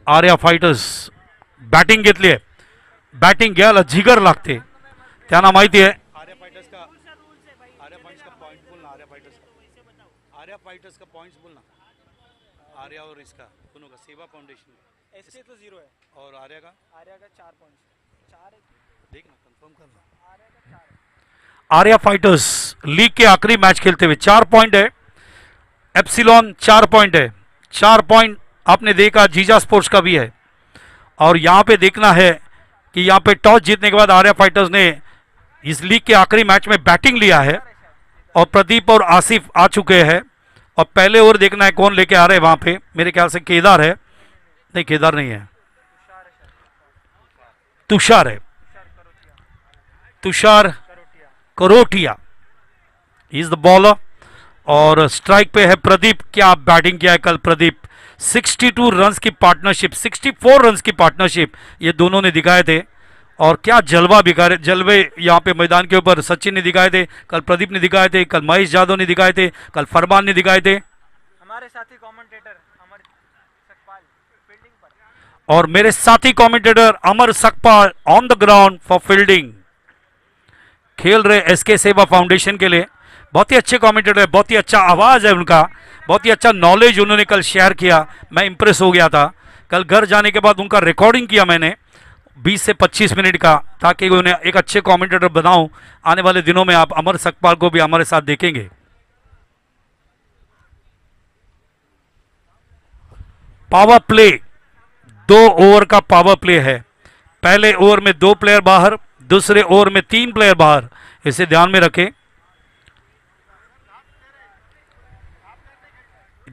Arya fighters batting घेतली आहे. Batting घ्यायला जिगर लागते, त्यांना माहिती आहे. आर्या फायटर्स का पॉइंट बोलना, आर्या फाइटर्स का पॉइंट्स बोलना. आर्या और इसका दोनों का सेवा फाउंडेशन एसके तो 0 है और आर्या का 4 पॉइंट्स 4 देखना, कंफर्म करना. आर्या का 4 आर्या फाइटर्स लीग के आखिरी मैच खेलते हुए 4 पॉइंट है. एप्सिलॉन 4 पॉइंट है. 4 पॉइंट आपने देखा जीजा स्पोर्ट्स का भी है. और यहाँ पे देखना है कि यहाँ पे टॉस जीतने के बाद आर्या फाइटर्स ने इस लीग के आखिरी मैच में बैटिंग लिया है और प्रदीप और आसिफ आ चुके हैं. और पहले ओवर देखना है कौन लेके आ रहे हैं. वहां पे मेरे ख्याल से केदार है, नहीं केदार नहीं है, तुषार है. तुषार करोटिया इज द बॉलर. और स्ट्राइक पे है प्रदीप. क्या बैटिंग किया है कल प्रदीप. 62 रन्स की पार्टनरशिप, 64 रन्स की पार्टनरशिप ये दोनों ने दिखाए थे. और क्या जलवा बिगाड़े जलवे यहाँ पे मैदान के ऊपर सचिन ने दिखाए थे, कल प्रदीप ने दिखाए थे, कल महेश यादव ने दिखाए थे, कल फरमान ने दिखाए थे. हमारे साथी कमेंटेटर अमर सकपाल फील्डिंग पर, और मेरे साथी commentator Amar Sakpal on the ground for fielding खेल रहे एसके सेवा फाउंडेशन के लिए. बहुत ही अच्छे कमेंटेटर है, बहुत ही अच्छा आवाज है उनका, बहुत ही अच्छा नॉलेज उन्होंने कल शेयर किया. मैं इंप्रेस हो गया था. कल घर जाने के बाद उनका रिकॉर्डिंग किया मैंने 20 से 25 मिनट का, ताकि उन्हें एक अच्छे कमेंटेटर बनाऊं. आने वाले दिनों में आप अमर सकपाल को भी हमारे साथ देखेंगे. पावर प्ले 2 ओवर का पावर प्ले है. पहले ओवर में 2 प्लेयर बाहर, दूसरे ओवर में 3 प्लेयर बाहर. इसे ध्यान में रखें.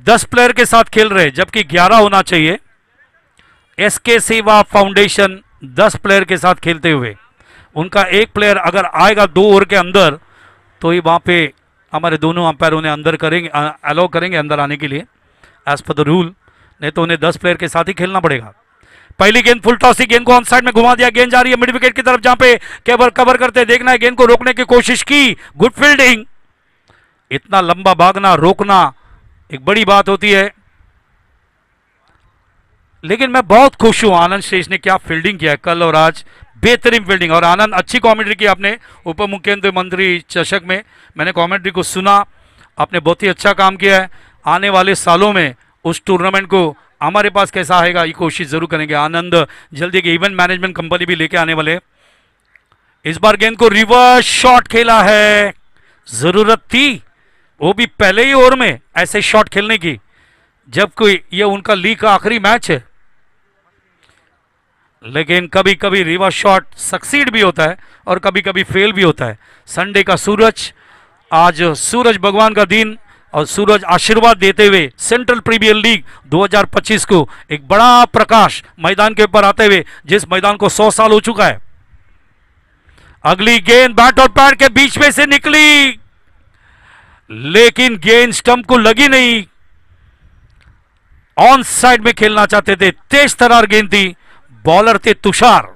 10 प्लेयर के साथ खेल रहे जबकि 11 होना चाहिए. एसके सेवा फाउंडेशन 10 प्लेयर के साथ खेलते हुए उनका एक प्लेयर अगर आएगा 2 ओवर के अंदर तो ही वहां पे हमारे दोनों अंपायर उन्हें अंदर करेंगे, अलाउ करेंगे अंदर आने के लिए एज पर द रूल. नहीं तो उन्हें 10 प्लेयर के साथ ही खेलना पड़ेगा. पहली गेंद फुल टॉस, गेंद को ऑन साइड में घुमा दिया. गेंद जा रही है मिड विकेट की तरफ, जहां पे कवर करते देखना है. गेंद को रोकने की कोशिश की, गुड फील्डिंग. इतना लंबा भागना रोकना एक बड़ी बात होती है. लेकिन मैं बहुत खुश हूं आनंद शेष ने क्या फील्डिंग किया कल और आज. बेहतरीन फील्डिंग. और आनंद अच्छी कमेंट्री की आपने उप मुख्यमंत्री चषक में, मैंने कमेंट्री को सुना. आपने बहुत ही अच्छा काम किया है. आने वाले सालों में उस टूर्नामेंट को हमारे पास कैसा आएगा ये कोशिश जरूर करेंगे. आनंद जल्दी की इवेंट मैनेजमेंट कंपनी भी लेके आने वाले. इस बार गेंद को रिवर्स शॉट खेला है. जरूरत थी वो भी पहले ही ओवर में ऐसे शॉट खेलने की, जबकि ये उनका लीग का आखिरी मैच है. लेकिन कभी कभी रिवर्स शॉट सक्सीड भी होता है और कभी कभी फेल भी होता है. संडे का सूरज, आज सूरज भगवान का दिन और सूरज आशीर्वाद देते हुए सेंट्रल प्रीमियर लीग 2025 को एक बड़ा प्रकाश मैदान के ऊपर आते हुए, जिस मैदान को 100 साल हो चुका है. अगली गेंद बैट और पैर के बीच में से निकली, लेकिन गेंद स्टंप को लगी नहीं. ऑन साइड में खेलना चाहते थे, तेज तरार गेंद थी. बॉलर थे Tushar.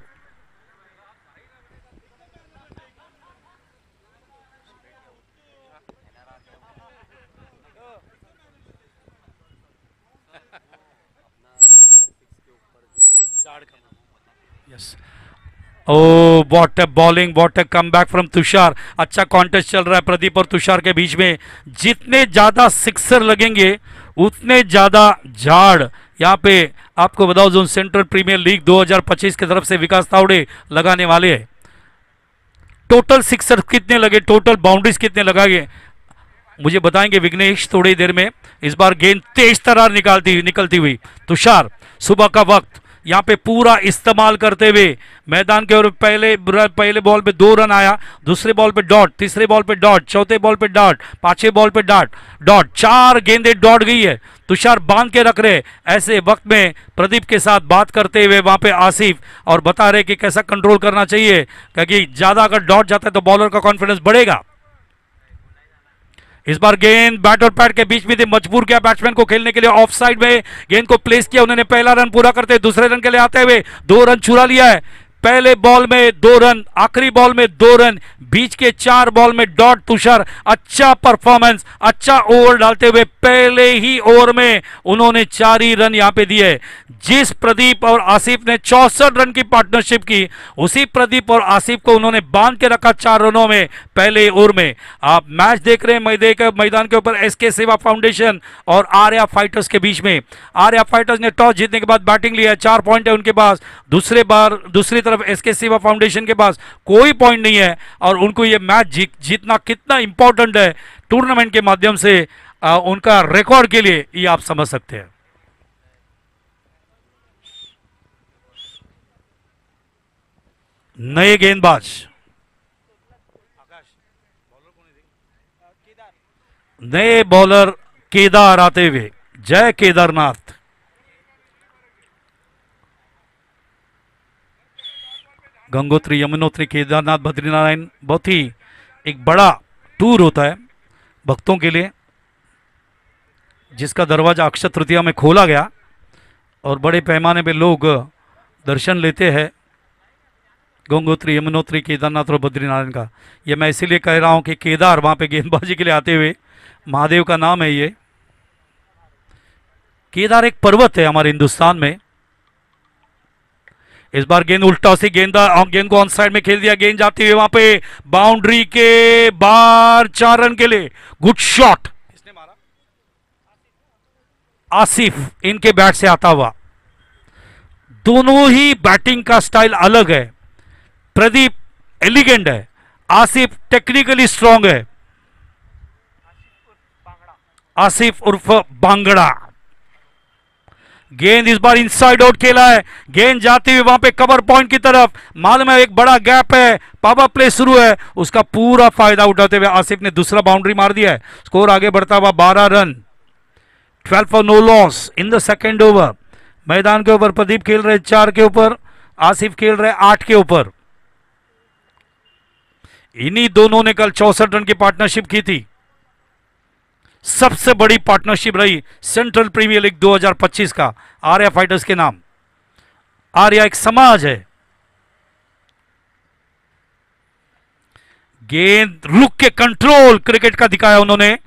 Yes, oh what a bowling, what a comeback from Tushar. अच्छा कॉन्टेस्ट चल रहा है प्रदीप और तुषार के बीच में. जितने ज्यादा सिक्सर लगेंगे उतने ज्यादा झाड़. यहाँ पे आपको बताओ जो सेंट्रल प्रीमियर लीग 2025 की तरफ से विकास तावड़े लगाने वाले हैं. टोटल सिक्सर कितने लगे, टोटल बाउंड्रीज कितने लगाए, मुझे बताएंगे विघ्नेश थोड़ी देर में. इस बार गेंद तेज तरार निकलती हुई. तुषार सुबह का वक्त यहाँ पे पूरा इस्तेमाल करते हुए मैदान के, और पहले बॉल पे 2 रन आया, दूसरे बॉल पे डॉट, तीसरे बॉल पे डॉट, चौथे बॉल पे डॉट, पांचवें बॉल पे डॉट. 4 गेंदें डॉट गई है. तुषार बांध के रख रहे. ऐसे वक्त में प्रदीप के साथ बात करते हुए वहां पे आसिफ और बता रहे कि कैसा कंट्रोल करना चाहिए, क्योंकि ज्यादा अगर डॉट जाता है तो बॉलर का कॉन्फिडेंस बढ़ेगा. इस बार गेंद बैट और पैड के बीच में थी, मजबूर किया बैट्समैन को खेलने के लिए. ऑफ साइड में गेंद को प्लेस किया उन्होंने. पहला रन पूरा करते दूसरे रन के लिए आते हुए 2 रन चुरा लिया है. पहले बॉल में 2 रन, आखिरी बॉल में 2 रन, बीच के 4 बॉल में डॉट। तुषार अच्छा परफॉर्मेंस, अच्छा ओवर डालते हुए पहले ही ओवर में उन्होंने 4 ही रन यहां पे दिए। जिस प्रदीप और आसिफ ने 64 रन की पार्टनरशिप की, उसी प्रदीप और आसिफ को उन्होंने बांध के रखा 4 रनों में पहले ओवर में। आप मैच देख रहे हैं मैदान के ऊपर एसके सेवा फाउंडेशन और आर्या फाइटर्स के बीच में। आर्या फाइटर्स ने टॉस जीतने के बाद बैटिंग लिया है, 4 पॉइंट है उनके पास। दूसरी तरफ एसके सेवा फाउंडेशन के पास कोई पॉइंट नहीं है और उनको ये मैच जीतना कितना इंपॉर्टेंट है टूर्नामेंट के माध्यम से उनका रिकॉर्ड के लिए, ये आप समझ सकते हैं। नए गेंदबाज, नए बॉलर केदार आते हुए, जय केदारनाथ। गंगोत्री, यमुनोत्री, केदारनाथ, बद्रीनारायण बहुत ही एक बड़ा टूर होता है भक्तों के लिए, जिसका दरवाजा अक्षय तृतीया में खोला गया और बड़े पैमाने पे लोग दर्शन लेते हैं गंगोत्री, यमुनोत्री, केदारनाथ और बद्रीनारायण का। ये मैं इसीलिए कह रहा हूं कि केदार वहां पे गेंदबाजी के लिए आते हुए, महादेव का नाम है ये। केदार एक पर्वत है हमारे हिंदुस्तान में। इस बार गेंद उल्टा सी गेंद को ऑन साइड में खेल दिया, गेंद जाती हुई वहां पे बाउंड्री के बाहर, 4 रन के लिए। गुड शॉट, किसने मारा? आसिफ इनके बैट से आता हुआ। दोनों ही बैटिंग का स्टाइल अलग है। प्रदीप एलिगेंट है, आसिफ टेक्निकली स्ट्रांग है। आसिफ उर्फ बांगड़ा। गेंद इस बार इनसाइड आउट खेला है, गेंद जाती हुई वहां पे कवर पॉइंट की तरफ। मालूम है एक बड़ा गैप है, पावर प्ले शुरू है, उसका पूरा फायदा उठाते हुए आसिफ ने दूसरा बाउंड्री मार दिया है। स्कोर आगे बढ़ता हुआ 12 run, 12 for no loss in the second over. मैदान के ऊपर प्रदीप खेल रहे 4 के ऊपर, आसिफ खेल रहे 8 के ऊपर। इन्हीं दोनों ने कल 64 रन की पार्टनरशिप की थी। सबसे बड़ी पार्टनरशिप रही सेंट्रल प्रीमियर लीग 2025 का आर्या फाइटर्स के नाम। आर्या एक समाज है। गेंद रुक के कंट्रोल क्रिकेट का दिखाया उन्होंने,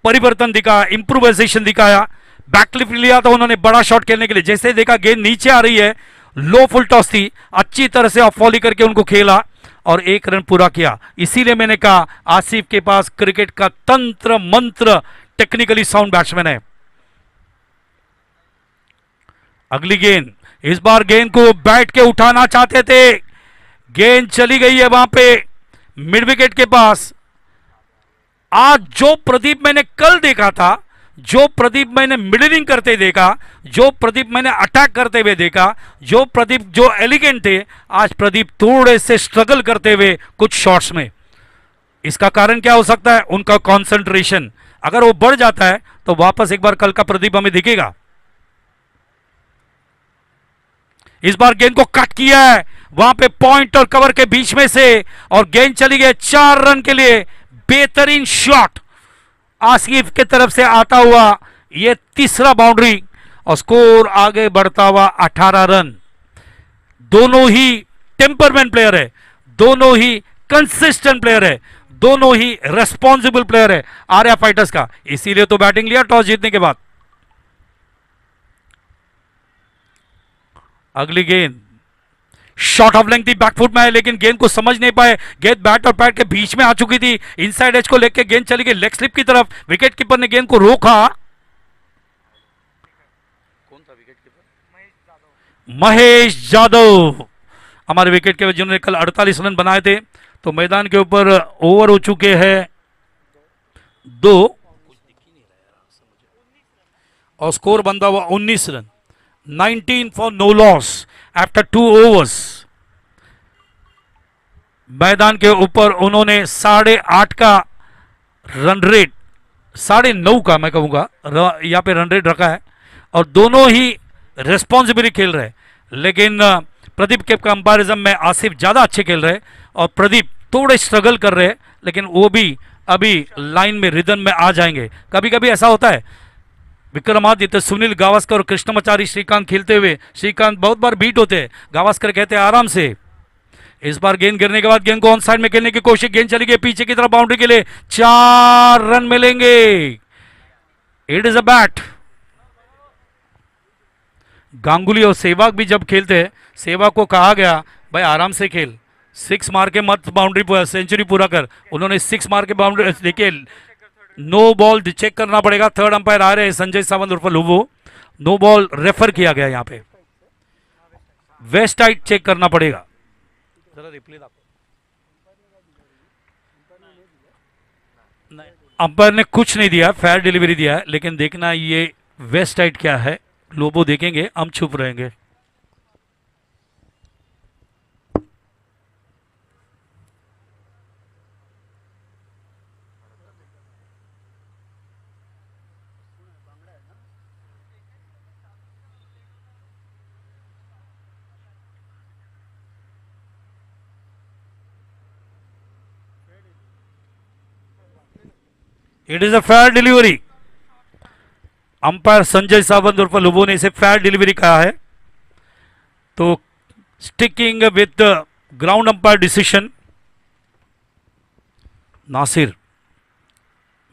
परिवर्तन दिखाया, इंप्रूवाइजेशन दिखाया। बैकलिफ्ट लिया था उन्होंने बड़ा शॉट खेलने के लिए। जैसे देखा गेंद नीचे आ रही है, लो फुल टॉस थी, अच्छी तरह से ऑफ वॉली करके उनको खेला और 1 रन पूरा किया। इसीलिए मैंने कहा आसिफ के पास क्रिकेट का तंत्र मंत्र, टेक्निकली साउंड बैट्समैन है। अगली गेंद, इस बार गेंद को बैट के उठाना चाहते थे, गेंद चली गई है वहां पे मिड विकेट के पास। आज जो प्रदीप मैंने कल देखा था, जो प्रदीप मैंने मिडलिंग करते देखा, जो प्रदीप मैंने अटैक करते हुए देखा, जो प्रदीप जो एलिगेंट थे, आज प्रदीप थोड़े से स्ट्रगल करते हुए कुछ शॉट्स में। इसका कारण क्या हो सकता है? उनका कंसंट्रेशन। अगर वो बढ़ जाता है तो वापस एक बार कल का प्रदीप हमें दिखेगा। इस बार गेंद को कट किया है वहां पे पॉइंट और कवर के बीच में से और गेंद चली गई 4 रन के लिए। बेहतरीन शॉट आसिफ के तरफ से आता हुआ, यह तीसरा बाउंड्री और स्कोर आगे बढ़ता हुआ 18 रन। दोनों ही टेम्परमेंट प्लेयर है, दोनों ही कंसिस्टेंट प्लेयर है, दोनों ही रेस्पॉन्सिबल प्लेयर है आर्या फाइटर्स का। इसीलिए तो बैटिंग लिया टॉस जीतने के बाद। अगली गेंद शॉट ऑफ लेंथ थी, बैकफुट में है, लेकिन गेंद को समझ नहीं पाए। गेंद बैट और पैड के बीच में आ चुकी थी। इनसाइड एज को लेकर गेंद चली गई लेग स्लिप की तरफ। विकेट कीपर ने गेंद को रोका। कौन था विकेट कीपर? महेश यादव हमारे विकेट कीपर, जिन्होंने कल 48 रन बनाए थे। तो मैदान के ऊपर ओवर हो चुके हैं 2 और स्कोर बनता हुआ 19 run, 19 for no loss after 2 overs. मैदान के ऊपर उन्होंने 8.5 का रन रेट, 9.5 का मैं कहूंगा यहां पे रन रेट रखा है और दोनों ही रेस्पॉन्सिबिलिटी खेल रहे। लेकिन प्रदीप के कंपैरिजन में आसिफ ज्यादा अच्छे खेल रहे और प्रदीप थोड़े स्ट्रगल कर रहे, लेकिन वो भी अभी लाइन में रिदम में आ जाएंगे। कभी कभी ऐसा होता है, विक्रमादित्य, सुनील गावस्कर और कृष्णमाचारी श्रीकांत खेलते हुए, श्रीकांत बहुत बार बीट होते हैं, गावस्कर कहते हैं आराम से इस बार गेंद गिरने के बाद गेंद को ऑन साइड में खेलने की कोशिश, गेंद चली गई पीछे की तरफ बाउंड्री के लिए, 4 रन मिलेंगे। It is a bat. Ganguly और सहवाग भी जब खेलते हैं, सहवाग को कहा गया भाई आराम से खेल, 6 मार के मत बाउंड्री सेंचुरी पूरा कर। उन्होंने 6 मार के बाउंड्री, देखिए नो बॉल चेक करना पड़ेगा। थर्ड अंपायर आ रहे हैं संजय सावंत उर्फ लुबो, नो बॉल रेफर किया गया यहाँ पे, वेस्ट साइड चेक करना पड़ेगा। जरा रिप्ले अंपायर ने कुछ नहीं दिया, फेयर डिलीवरी दिया है, लेकिन देखना ये वेस्ट साइड क्या है, लोबो देखेंगे, हम चुप रहेंगे। It is a fair delivery. Umpire Sanjay Sawant उर्फ लुबो ने इसे फेयर डिलीवरी कहा है। तो स्टिकिंग विद ग्राउंड अंपायर डिसीजन, नासिर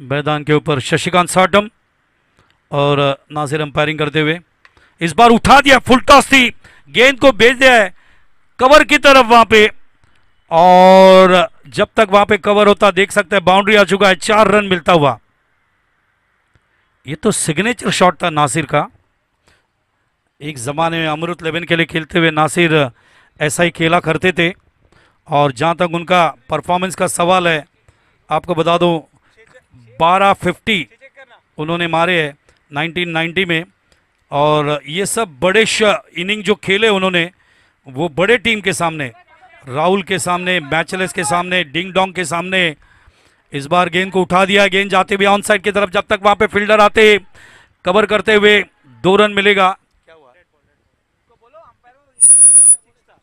मैदान के ऊपर, शशिकांत साटम और नासिर अंपायरिंग करते हुए। इस बार उठा दिया, फुल टॉस थी, गेंद को भेज दिया है कवर की तरफ वहां पे, और जब तक वहां पे कवर होता देख सकते हैं बाउंड्री आ चुका है, 4 रन मिलता हुआ। ये तो सिग्नेचर शॉट था नासिर का। एक ज़माने में अमृत 11 के लिए खेलते हुए नासिर ऐसा ही खेला करते थे, और जहाँ तक उनका परफॉर्मेंस का सवाल है, आपको बता दूं 1250 उन्होंने मारे हैं 1990 में, और ये सब बड़े इनिंग जो खेले उन्होंने, वो बड़े टीम के सामने, राहुल के सामने, मैचलेस के सामने, डिंग डोंग के सामने। इस बार गेंद को उठा दिया, गेंद जाते हुए ऑन साइड की तरफ, जब तक वहां पे फील्डर आते कवर करते हुए 2 रन मिलेगा। क्या हुआ? बोलो अंपायर को, इसके पहले वाला 6 था।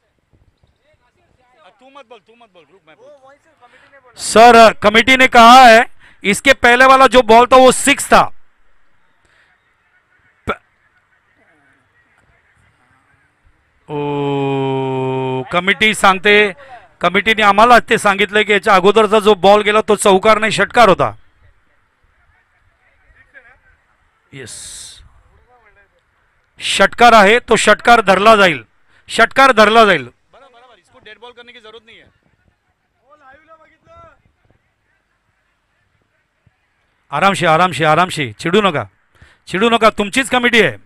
तू मत बोल, रुक मैं वो वहीं से कमेटी ने बोला। सर कमेटी ने कहा है इसके पहले वाला जो बॉल था वो 6 था। ओ कमिटी सांगते, कमिटीने आम्हाला ते सांगितलं की याच्या अगोदरचा जो बॉल गेला तो चौकार नाही षटकार होता। येस, षटकार आहे, तो षटकार धरला जाईल, षटकार धरला जाईल। बरोबर, इसको डेड बॉल करने की जरूरत नहीं है। आरामशी आरामशी आरामशी, चिडू नका, चिडू नका, तुमचीच कमिटी आहे।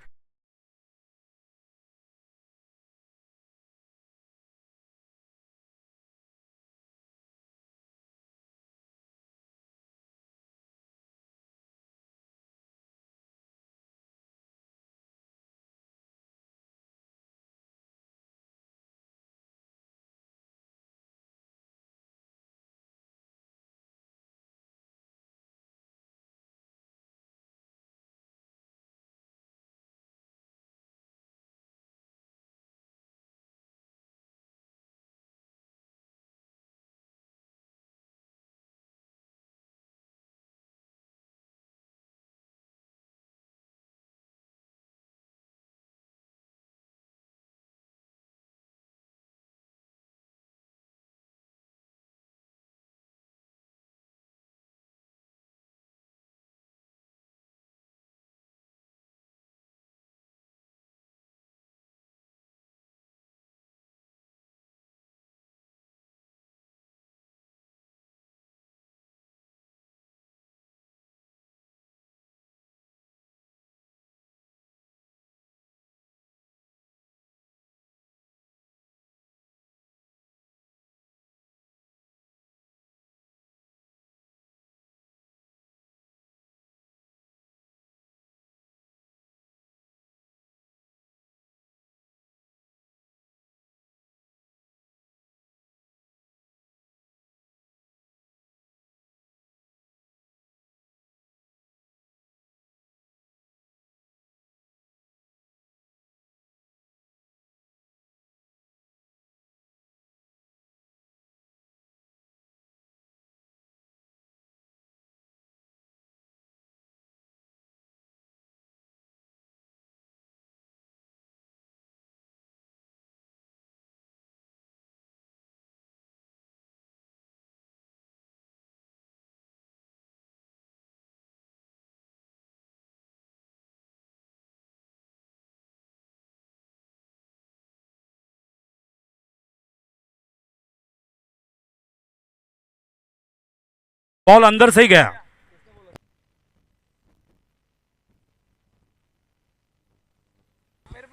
बॉल अंदर से ही गया।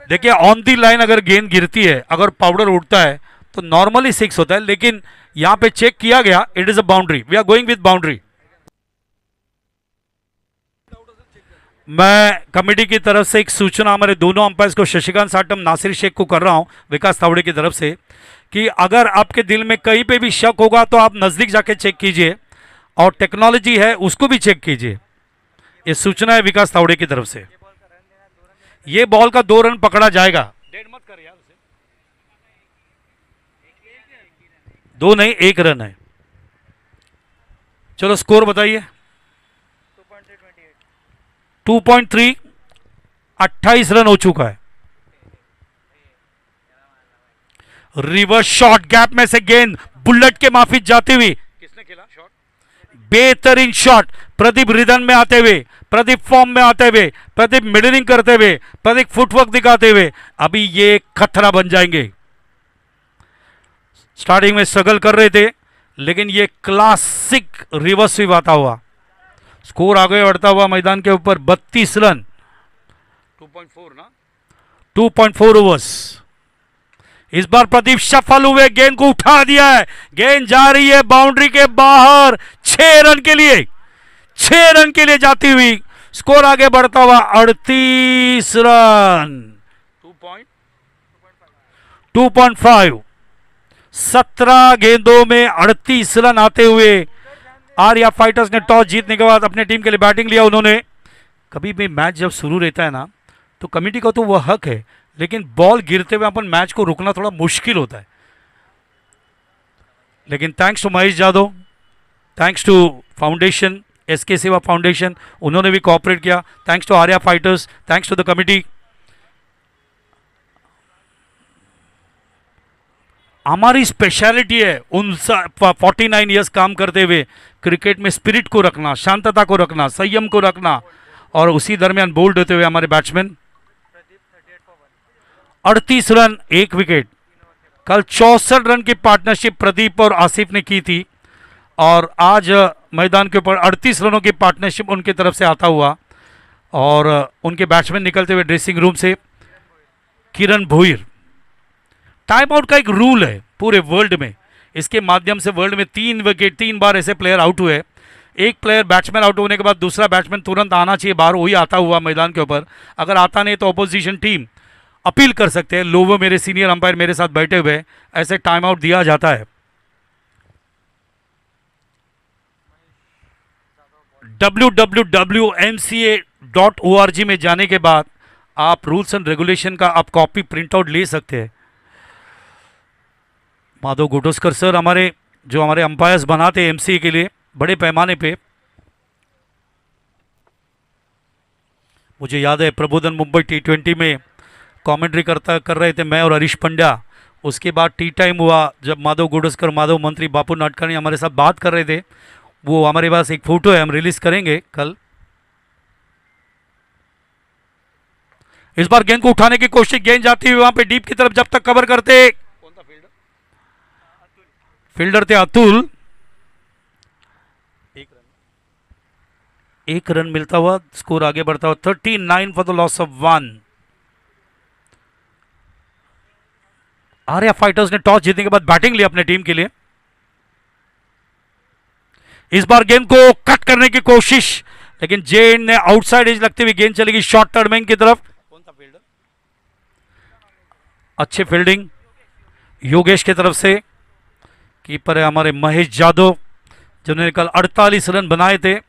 देखिए ऑन दी लाइन अगर गेंद गिरती है, अगर पाउडर उड़ता है तो नॉर्मली 6 होता है, लेकिन यहां पे चेक किया गया, it is a boundary, we are going with boundary. मैं कमेटी की तरफ से एक सूचना हमारे दोनों अंपायर्स को, शशिकांत साटम, नासिर शेख को कर रहा हूं विकास तावड़े की तरफ से, कि अगर आपके दिल में कहीं पे भी शक होगा तो आप नजदीक जाके चेक कीजिए, और टेक्नोलॉजी है उसको भी चेक कीजिए। ये सूचना है विकास तावड़े की तरफ से। ये बॉल का 2 रन पकड़ा जाएगा। डेढ़ मत कर यार उसे। 2 नहीं 1 रन है। चलो स्कोर बताइए। 2.3, 28 रन हो चुका है। रिवर्स शॉट, गैप में से गेंद बुलेट के माफी जाती हुई, किसने खेला शॉट? बेहतरीन शॉट, प्रदीप रिदन में आते हुए, प्रदीप फॉर्म में आते हुए, प्रदीप मिडलिंग करते हुए, प्रदीप फुटवर्क दिखाते हुए, अभी ये खतरा बन जाएंगे। स्टार्टिंग में स्ट्रगल कर रहे थे, लेकिन ये क्लासिक रिवर्स स्वीप आता हुआ, स्कोर आगे बढ़ता हुआ मैदान के ऊपर 32 रन। 2.4 ना, 2.4 ओवर्स। इस बार प्रदीप सफल हुए, गेंद को उठा दिया है, गेंद जा रही है बाउंड्री के बाहर। 6 रन के लिए, 6 रन के लिए जाती हुई, स्कोर आगे बढ़ता हुआ 38 रन। 2.5, 17 गेंदों में 38 रन आते हुए आर्या फाइटर्स ने टॉस जीतने के बाद अपने टीम के लिए बैटिंग लिया। उन्होंने, कभी भी मैच जब शुरू रहता है ना, तो कमेटी का तो वह हक है, लेकिन बॉल गिरते हुए अपन मैच को रुकना थोड़ा मुश्किल होता है। लेकिन thanks to Mahesh Jadhav, thanks to foundation, SK Seva foundation, उन्होंने भी कोऑपरेट किया। Thanks to Arya fighters, thanks to the committee. हमारी स्पेशलिटी है उन 49 ईयर्स काम करते हुए क्रिकेट में स्पिरिट को रखना, शांतता को रखना, संयम को रखना, और उसी दरमियान बोल्ड होते हुए हमारे बैट्समैन 38 रन 1 विकेट। कल 64 रन की पार्टनरशिप प्रदीप और आसिफ ने की थी, और आज मैदान के ऊपर 38 रनों की पार्टनरशिप उनकी तरफ से आता हुआ, और उनके बैट्समैन निकलते हुए ड्रेसिंग रूम से किरण भोईर। टाइम आउट का एक रूल है पूरे वर्ल्ड में, इसके माध्यम से वर्ल्ड में 3 विकेट 3 बार ऐसे प्लेयर आउट हुए। एक प्लेयर बैट्समैन आउट होने के बाद दूसरा बैट्समैन तुरंत आना चाहिए बाहर, वही आता हुआ मैदान के ऊपर। अगर आता नहीं तो अपोजिशन टीम अपील कर सकते हैं। लोगों, मेरे सीनियर अंपायर मेरे साथ बैठे हुए, ऐसे टाइम आउट दिया जाता है। www.mca.org में जाने के बाद आप रूल्स एंड रेगुलेशन का आप कॉपी प्रिंट आउट ले सकते हैं। माधव गोटोस्कर सर हमारे, जो हमारे अंपायर्स बनाते हैं एमसीए के लिए बड़े पैमाने पे, मुझे याद है प्रबोधन मुंबई T20 में कमेंट्री कर रहे थे मैं और हरीश पंड्या। उसके बाद टी टाइम हुआ जब माधव गोडस्कर, माधव मंत्री, बापू नाटकानी हमारे साथ बात कर रहे थे। वो हमारे पास एक फोटो है, हम रिलीज करेंगे कल। इस बार गेंद को उठाने की कोशिश, गेंद जाती हुई वहां पे डीप की तरफ, जब तक कवर करते, कौन था फील्डर थे अतुल। 1 रन मिलता हुआ, स्कोर आगे बढ़ता हुआ 39 for the loss of 1। Arya fighters ने टॉस जीतने के बाद बैटिंग ली अपने टीम के लिए। इस बार गेंद को कट करने की कोशिश, लेकिन जेन ने आउटसाइड एज लगते हुए गेंद चलेगी शॉर्ट टर्मिंग की तरफ। कौन था फील्डर? अच्छी फील्डिंग योगेश की तरफ से। कीपर है हमारे महेश जादव, जिन्होंने कल 48 रन बनाए थे।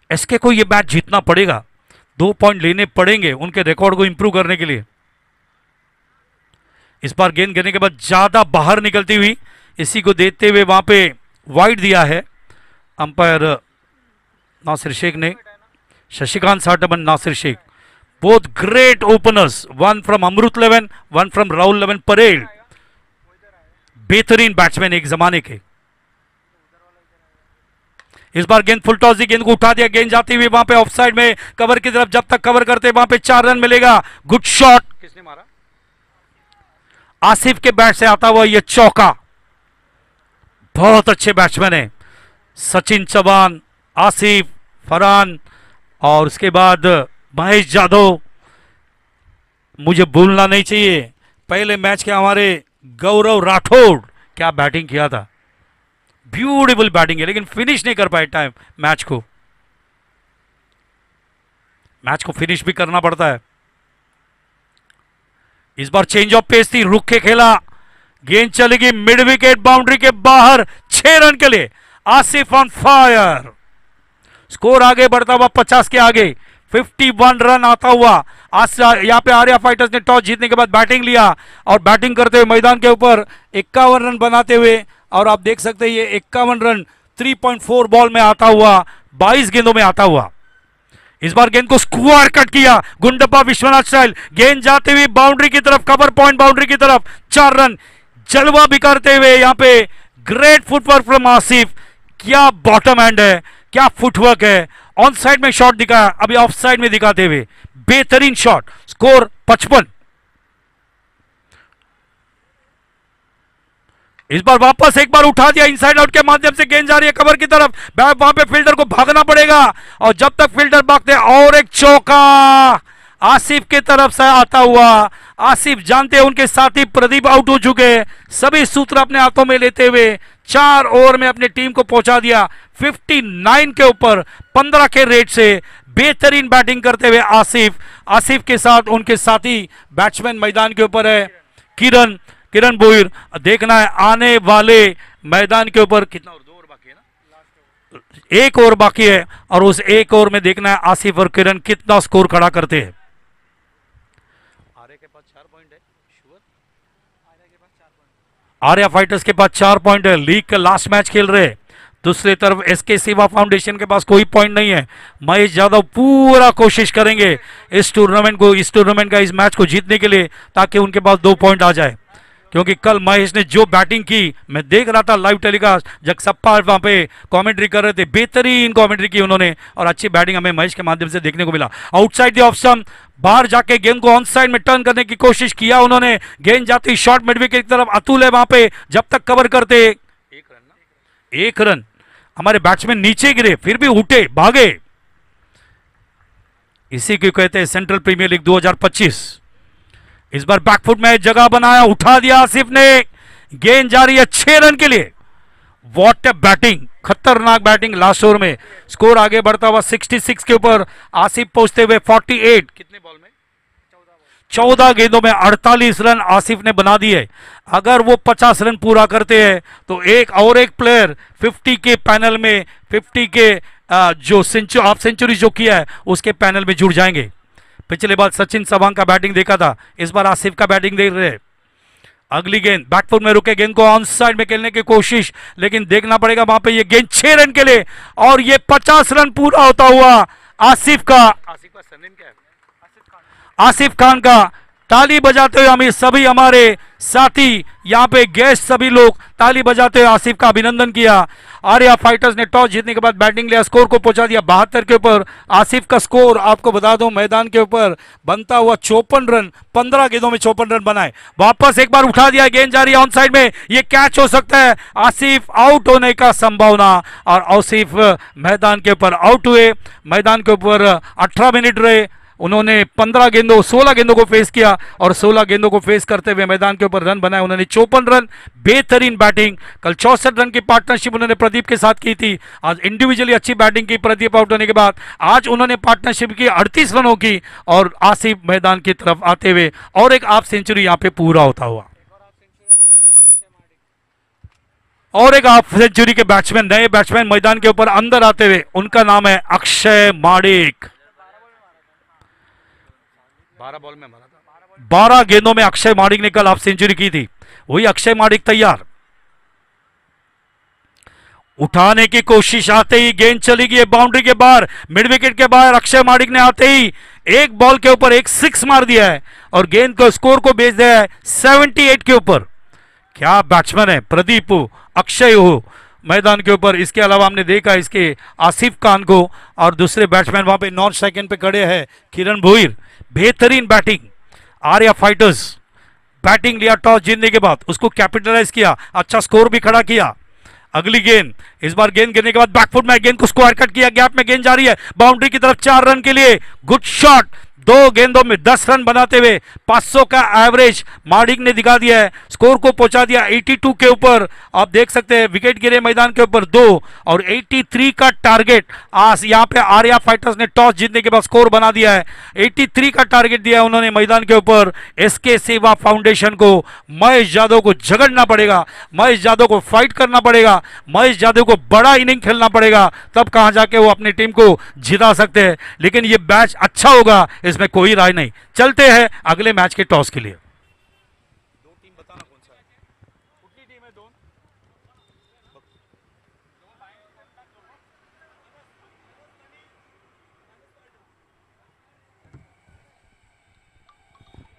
एसके को यह मैच जीतना पड़ेगा, 2 पॉइंट लेने पड़ेंगे उनके रिकॉर्ड को इंप्रूव करने के लिए। इस बार गेंद गिरने के बाद ज्यादा बाहर निकलती हुई, इसी को देखते हुए वहां पे वाइड दिया है अंपायर नासिर शेख ने। Shashikant Satam and Nasir Shaikh, both great openers, one from Amrut 11, one from Rahul 11 parade. बेहतरीन बैट्समैन एक जमाने के। इस बार गेंद फुल टॉस दी, गेंद को उठा दिया, गेंद जाती हुई वहां पे ऑफ साइड में कवर की तरफ, जब तक कवर करते वहां पे 4 रन मिलेगा। गुड शॉट, किसने मारा? आसिफ के बैट से आता हुआ यह चौका। बहुत अच्छे बैट्समैन हैं सचिन चौहान, आसिफ, फरहान और उसके बाद महेश यादव। मुझे भूलना नहीं चाहिए पहले मैच के हमारे गौरव राठौड़, क्या बैटिंग किया था, ब्यूटीफुल बैटिंग है, लेकिन फिनिश नहीं कर पाए टाइम मैच को फिनिश भी करना पड़ता है। इस बार चेंज ऑफ पेस थी, रुक के खेला, गेंद चलेगी मिड विकेट बाउंड्री के बाहर, 6 रन के लिए आसिफ ऑन फायर। स्कोर आगे बढ़ता हुआ 50 के आगे, 51 रन आता हुआ। आज यहां पे आर्या फाइटर्स ने टॉस जीतने के बाद बैटिंग लिया और बैटिंग करते हुए मैदान के ऊपर 51 रन बनाते हुए, और आप देख सकते हैं ये 51 रन 3.4 बॉल में आता हुआ, 22 गेंदों में आता हुआ। इस बार गेंद को स्क्वायर कट किया गुंडप्पा विश्वनाथ स्टाइल, गेंद जाते हुए बाउंड्री की तरफ, कवर पॉइंट बाउंड्री की तरफ, 4 रन। जलवा बिकारते हुए यहां पे ग्रेट फुटवर्क फ्रॉम आसिफ। क्या बॉटम हैंड है, क्या फुटवर्क है, ऑन साइड में शॉट दिखाया, अभी ऑफ साइड में दिखाते हुए बेहतरीन शॉट। स्कोर 55। इस बार वापस एक बार उठा दिया, इनसाइड आउट के माध्यम से गेंद जा रही है कवर की तरफ, वहां पे फील्डर को भागना पड़ेगा और जब तक फील्डर भागते, और एक चौका आसिफ की तरफ से आता हुआ। आसिफ जानते हैं उनके साथी प्रदीप आउट हो चुके, सभी सूत्र अपने हाथों में लेते हुए 4 ओवर में अपनी टीम को पहुंचा दिया 59 के ऊपर 15 के रेट से। बेहतरीन बैटिंग करते हुए आसिफ के साथ उनके साथी बैट्समैन मैदान के ऊपर है किरण भोईर। देखना है आने वाले मैदान के ऊपर कितना, और 2 ओवर बाकी है ना, 1 ओवर बाकी है, और उस 1 ओवर में देखना है आसिफ और किरण कितना स्कोर खड़ा करते हैं। आर्या के पास 4 पॉइंट है, श्योर आर्या फाइटर्स के पास 4 पॉइंट है, लीग का लास्ट मैच खेल रहे हैं। दूसरी तरफ एसके सिवा फाउंडेशन के पास कोई पॉइंट नहीं है। महेश यादव पूरा कोशिश करेंगे इस टूर्नामेंट का इस मैच को जीतने के लिए, ताकि उनके पास 2 पॉइंट आ जाए, क्योंकि कल महेश ने जो बैटिंग की, मैं देख रहा था लाइव टेलीकास्ट, जगसप्पा वहां पे कमेंट्री कर रहे थे, बेहतरीन कमेंट्री की उन्होंने और अच्छी बैटिंग हमें महेश के माध्यम से देखने को मिला। आउटसाइड द ऑफ स्टंप, बाहर जाके गेंद को ऑन साइड में टर्न करने की कोशिश किया उन्होंने, गेंद जाती शॉर्ट मिड विकेट की तरफ, अतुल है वहां पे, जब तक कवर करते 1 रन हमारे बैट्समैन नीचे गिरे, फिर भी उठे भागे। इसी को कहते हैं सेंट्रल प्रीमियर लीग 2025। इस बार बैकफुट में जगह बनाया, उठा दिया आसिफ ने, गेंद जा रही है 6 रन के लिए। व्हाट अ बैटिंग, खतरनाक बैटिंग लास्ट ओवर में। स्कोर आगे बढ़ता हुआ 66 के ऊपर, आसिफ पहुंचते हुए 48, कितने बॉल में 14 गेंदों में 48 रन आसिफ ने बना दिए। अगर वो 50 रन पूरा करते हैं तो एक प्लेयर 50 के पैनल में, 50 के जो हाफ सेंचुरी जो किया है उसके पैनल में जुड़ जाएंगे। पिछले बार सचिन चौहान का बैटिंग देखा था, इस बार आसिफ का बैटिंग देख रहे हैं। अगली गेंद बैकफुट में रुके, गेंद को ऑन साइड में खेलने की कोशिश, लेकिन देखना पड़ेगा वहां पे ये गेंद 6 रन के लिए, और ये 50 रन पूरा होता हुआ आसिफ का सरनेम क्या है, आसिफ खान का। ताली बजाते हुए हम सभी हमारे साथी यहाँ पे गेस्ट सभी लोग ताली बजाते हुए आसिफ का अभिनंदन किया। आर्या फाइटर्स ने टॉस जीतने के बाद बैटिंग लिया, स्कोर को पहुंचा दिया 72 के ऊपर। आसिफ का स्कोर आपको बता दूं, मैदान के ऊपर बनता हुआ 54 रन, 15 गेंदों में 54 रन बनाए। वापस एक बार उठा दिया, गेंद जा रही है ऑन साइड में, ये कैच हो सकता है, आसिफ आउट होने का संभावना, और आसिफ मैदान के ऊपर आउट हुए। मैदान के ऊपर 18 मिनट रहे, उन्होंने 16 गेंदों को फेस किया, और 16 गेंदों को फेस करते हुए मैदान के ऊपर रन बनाए उन्होंने 54 रन। बेहतरीन बैटिंग, कल 64 रन की पार्टनरशिप उन्होंने प्रदीप के साथ की थी, आज इंडिविजुअली अच्छी बैटिंग की प्रदीप आउट होने के बाद। आज उन्होंने पार्टनरशिप की 38 रनों की, और आसिफ मैदान की तरफ आते हुए और एक हाफ सेंचुरी यहां पे पूरा होता हुआ, और एक हाफ सेंचुरी के बैट्समैन, नए बैट्समैन मैदान के ऊपर अंदर आते हुए, उनका नाम है अक्षय माडिक। 12 बॉल में मारा था, 12 गेंदों में अक्षय माडिक ने कल हाफ सेंचुरी की थी। वही अक्षय माडिक तैयार, उठाने की कोशिश, आते ही गेंद चली गई बाउंड्री के बाहर, मिड विकेट के बाहर। अक्षय माडिक ने आते ही एक बॉल के ऊपर एक 6 मार दिया है, और गेंद को स्कोर को भेज दिया है 78 के ऊपर। क्या बैट्समैन है प्रदीप अक्षय हो मैदान के ऊपर। इसके अलावा हमने देखा इसके आसिफ खान को, और दूसरे बैट्समैन वहां पे नॉन सेकंड पे खड़े हैं किरण भोईर। बेहतरीन बैटिंग, आर्या फाइटर्स बैटिंग लिया टॉस जीतने के बाद, उसको कैपिटलाइज किया, अच्छा स्कोर भी खड़ा किया। अगली गेंद, इस बार गेंद गिरने के बाद बैकफुट में गेंद को स्क्वायर कट किया, गैप में गेंद जा रही है बाउंड्री की तरफ, 4 रन के लिए गुड शॉट। 2 गेंदों में 10 रन बनाते हुए 500 का एवरेज मार्डिक ने दिखा दिया है, स्कोर को पहुंचा दिया 82 के ऊपर। आप देख सकते हैं विकेट गिरे मैदान के ऊपर 2 और 83 का टारगेट। आज यहां पे आर्या फाइटर्स ने टॉस जीतने के बाद स्कोर बना दिया है, 83 का टारगेट दिया है उन्होंने मैदान के ऊपर। एसके सेवा फाउंडेशन को महेश यादव को झगड़ना पड़ेगा, महेश यादव को फाइट करना पड़ेगा, महेश यादव को बड़ा इनिंग खेलना पड़ेगा, तब कहां जाके वो अपनी टीम को जिता सकते हैं। लेकिन ये मैच अच्छा होगा, इसमें कोई राय नहीं। चलते हैं अगले मैच के टॉस के लिए। दो टीम बताना कौन सा है, कुठली टीम है दोन?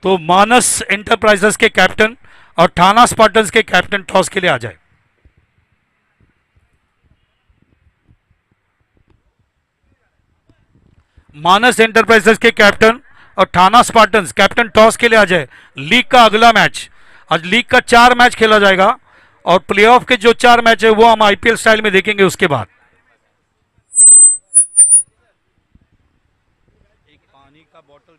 तो मानस एंटरप्राइजेस के कैप्टन और ठाना स्पार्टन्स के कैप्टन टॉस के लिए आ जाए। मानस एंटरप्राइजेस के कैप्टन और ठाना स्पार्टन्स कैप्टन टॉस के लिए आ जाए। लीग का अगला मैच, आज लीग का 4 मैच खेला जाएगा और प्लेऑफ के जो 4 मैच है वो हम आईपीएल स्टाइल में देखेंगे उसके बाद। एक पानी का बोतल।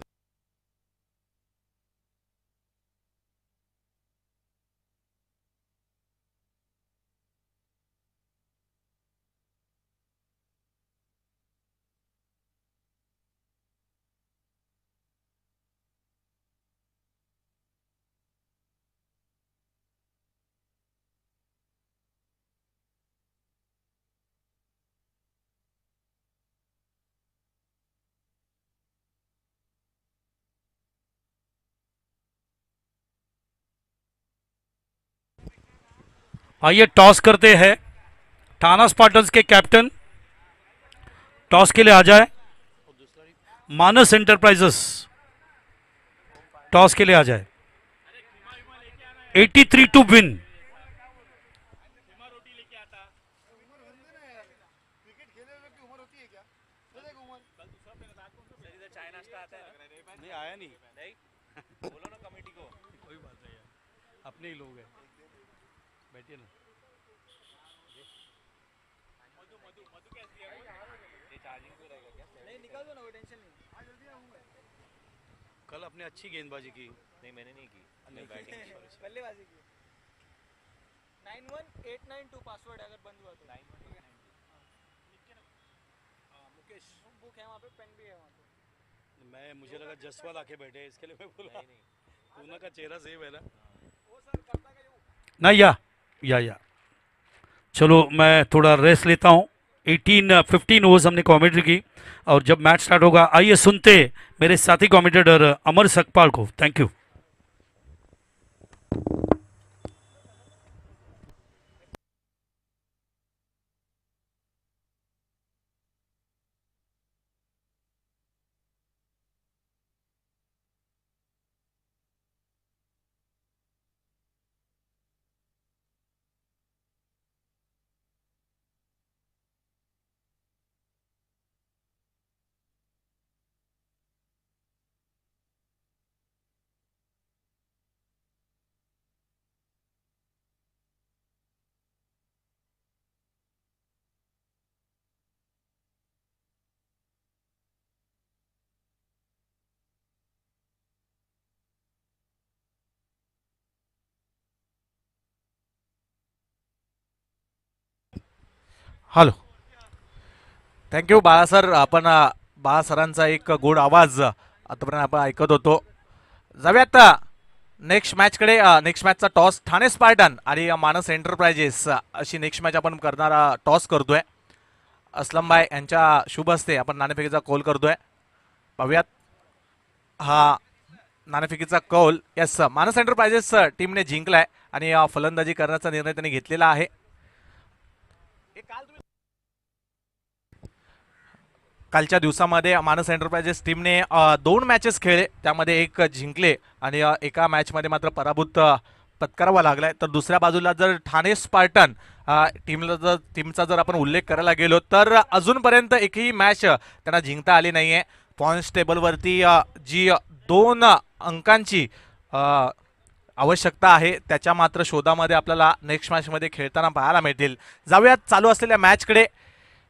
आइए टॉस करते हैं। ठाना स्पार्टन्स के कैप्टन टॉस के लिए आ जाए। मानस एंटरप्राइजेस टॉस के लिए आ जाए। 83 टू विन। रोटी लेके आता, क्रिकेट खेलने की उम्र होती है क्या? कल दूसरा प्लेयर रात को इधर चाय नाश्ता आता है, नहीं आया नहीं बोलो ना कमेटी को। कोई बात नहीं यार, अपने ही लोग हैं, बैठिए ना। मधु मधु मधु कैसी है? ये चार्जिंग पे रहेगा क्या? नहीं निकाल दो ना, कोई टेंशन नहीं। आज जल्दी आऊंगा। कल आपने अच्छी गेंदबाजी की। नहीं मैंने नहीं की, नहीं बैटिंग बल्लेबाजी की। 91892 पासवर्ड अगर बंद हुआ तो। 9189 मुकेश बुक है वहाँ पे, पेन भी है वहाँ पे। मुझे लगा जसवाल आके बैठे, इसके लिए मैं बोला। नहीं पूना का चेहरा सेम है ना। वो सर करता का नहीं या चलो मैं थोड़ा रेस्ट लेता हूँ। 15 ओवर्स हमने कमेंट्री की और जब मैच स्टार्ट होगा आइए सुनते मेरे साथी कमेंटेटर अमर सकपाल को। Thank you. हॅलो, थँक्यू बाळा सर. आपण बाळा सरांचा एक गोड आवाज आतापर्यंत आपण ऐकत होतो. जाऊयात नेक्स्ट मॅचकडे. नेक्स्ट मॅचचा टॉस ठाणे स्पार्टन आणि मानस एंटरप्राइजेस अशी नेक्स्ट मॅच आपण करणारा टॉस करतोय. असलमबाई यांच्या शुभ हस्ते आपण नाणेफेकीचा कौल करतोय. पाहूयात हा नाणेफेकीचा कौल. यस, मानस एंटरप्राइजेस टीमने जिंकलाय आणि फलंदाजी करण्याचा निर्णय त्यांनी घेतलेला आहे. कालच्या दिवसामध्ये मानस एंटरप्राइजेस टीमने 2 मॅचेस खेळले, त्यामध्ये एक जिंकले आणि एका मॅचमध्ये मात्र पराभूत पत्करावा लागलाय. तर दुसऱ्या बाजूला जर ठाणे स्पार्टन टीमचा जर आपण उल्लेख करायला गेलो तर अजूनपर्यंत एकही मॅच त्यांना जिंकता आली नाहीये. पॉइंट्स टेबलवरती जी 2 अंकांची आवश्यकता आहे त्याच्या मात्र शोधामध्ये आपल्याला नेक्स्ट मॅचमध्ये खेळताना पाहायला मिळतील. जाऊयात चालू असलेल्या मॅचकडे.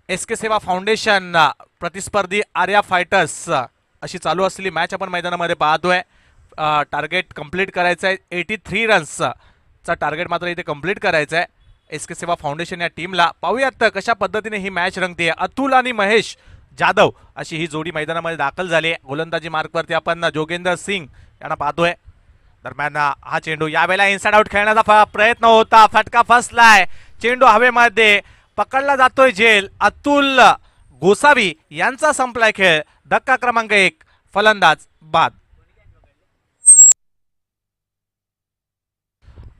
SK सेवा फाउंडेशन प्रतिस्पर्धी आर्या फायटर्स अशी चालू असलेली मॅच आपण मैदानामध्ये पाहतोय. टार्गेट कंप्लीट करायचं आहे 83 रन्सचा टार्गेट मात्र इथे कंप्लीट करायचं आहे SK सेवा फाउंडेशन या टीमला. पाहूयात कशा पद्धतीने ही मॅच रंगते. अतुल आणि महेश जाधव अशी ही जोडी मैदानामध्ये दाखल झाली. गोलंदाजी मार्कवरती आपण जोगेंद्र सिंग यांना पाहतोय. दरम्यान हा चेंडू यावेळेला इनसाइड आउट खेळण्याचा प्रयत्न होता. फटका फसलाय. चेंडू हवेमध्ये पकडला जातोय झेल. अतुल गोसावी यांचा संपलाय खेळ. धक्का क्रमांक 1 फलंदाज बाद.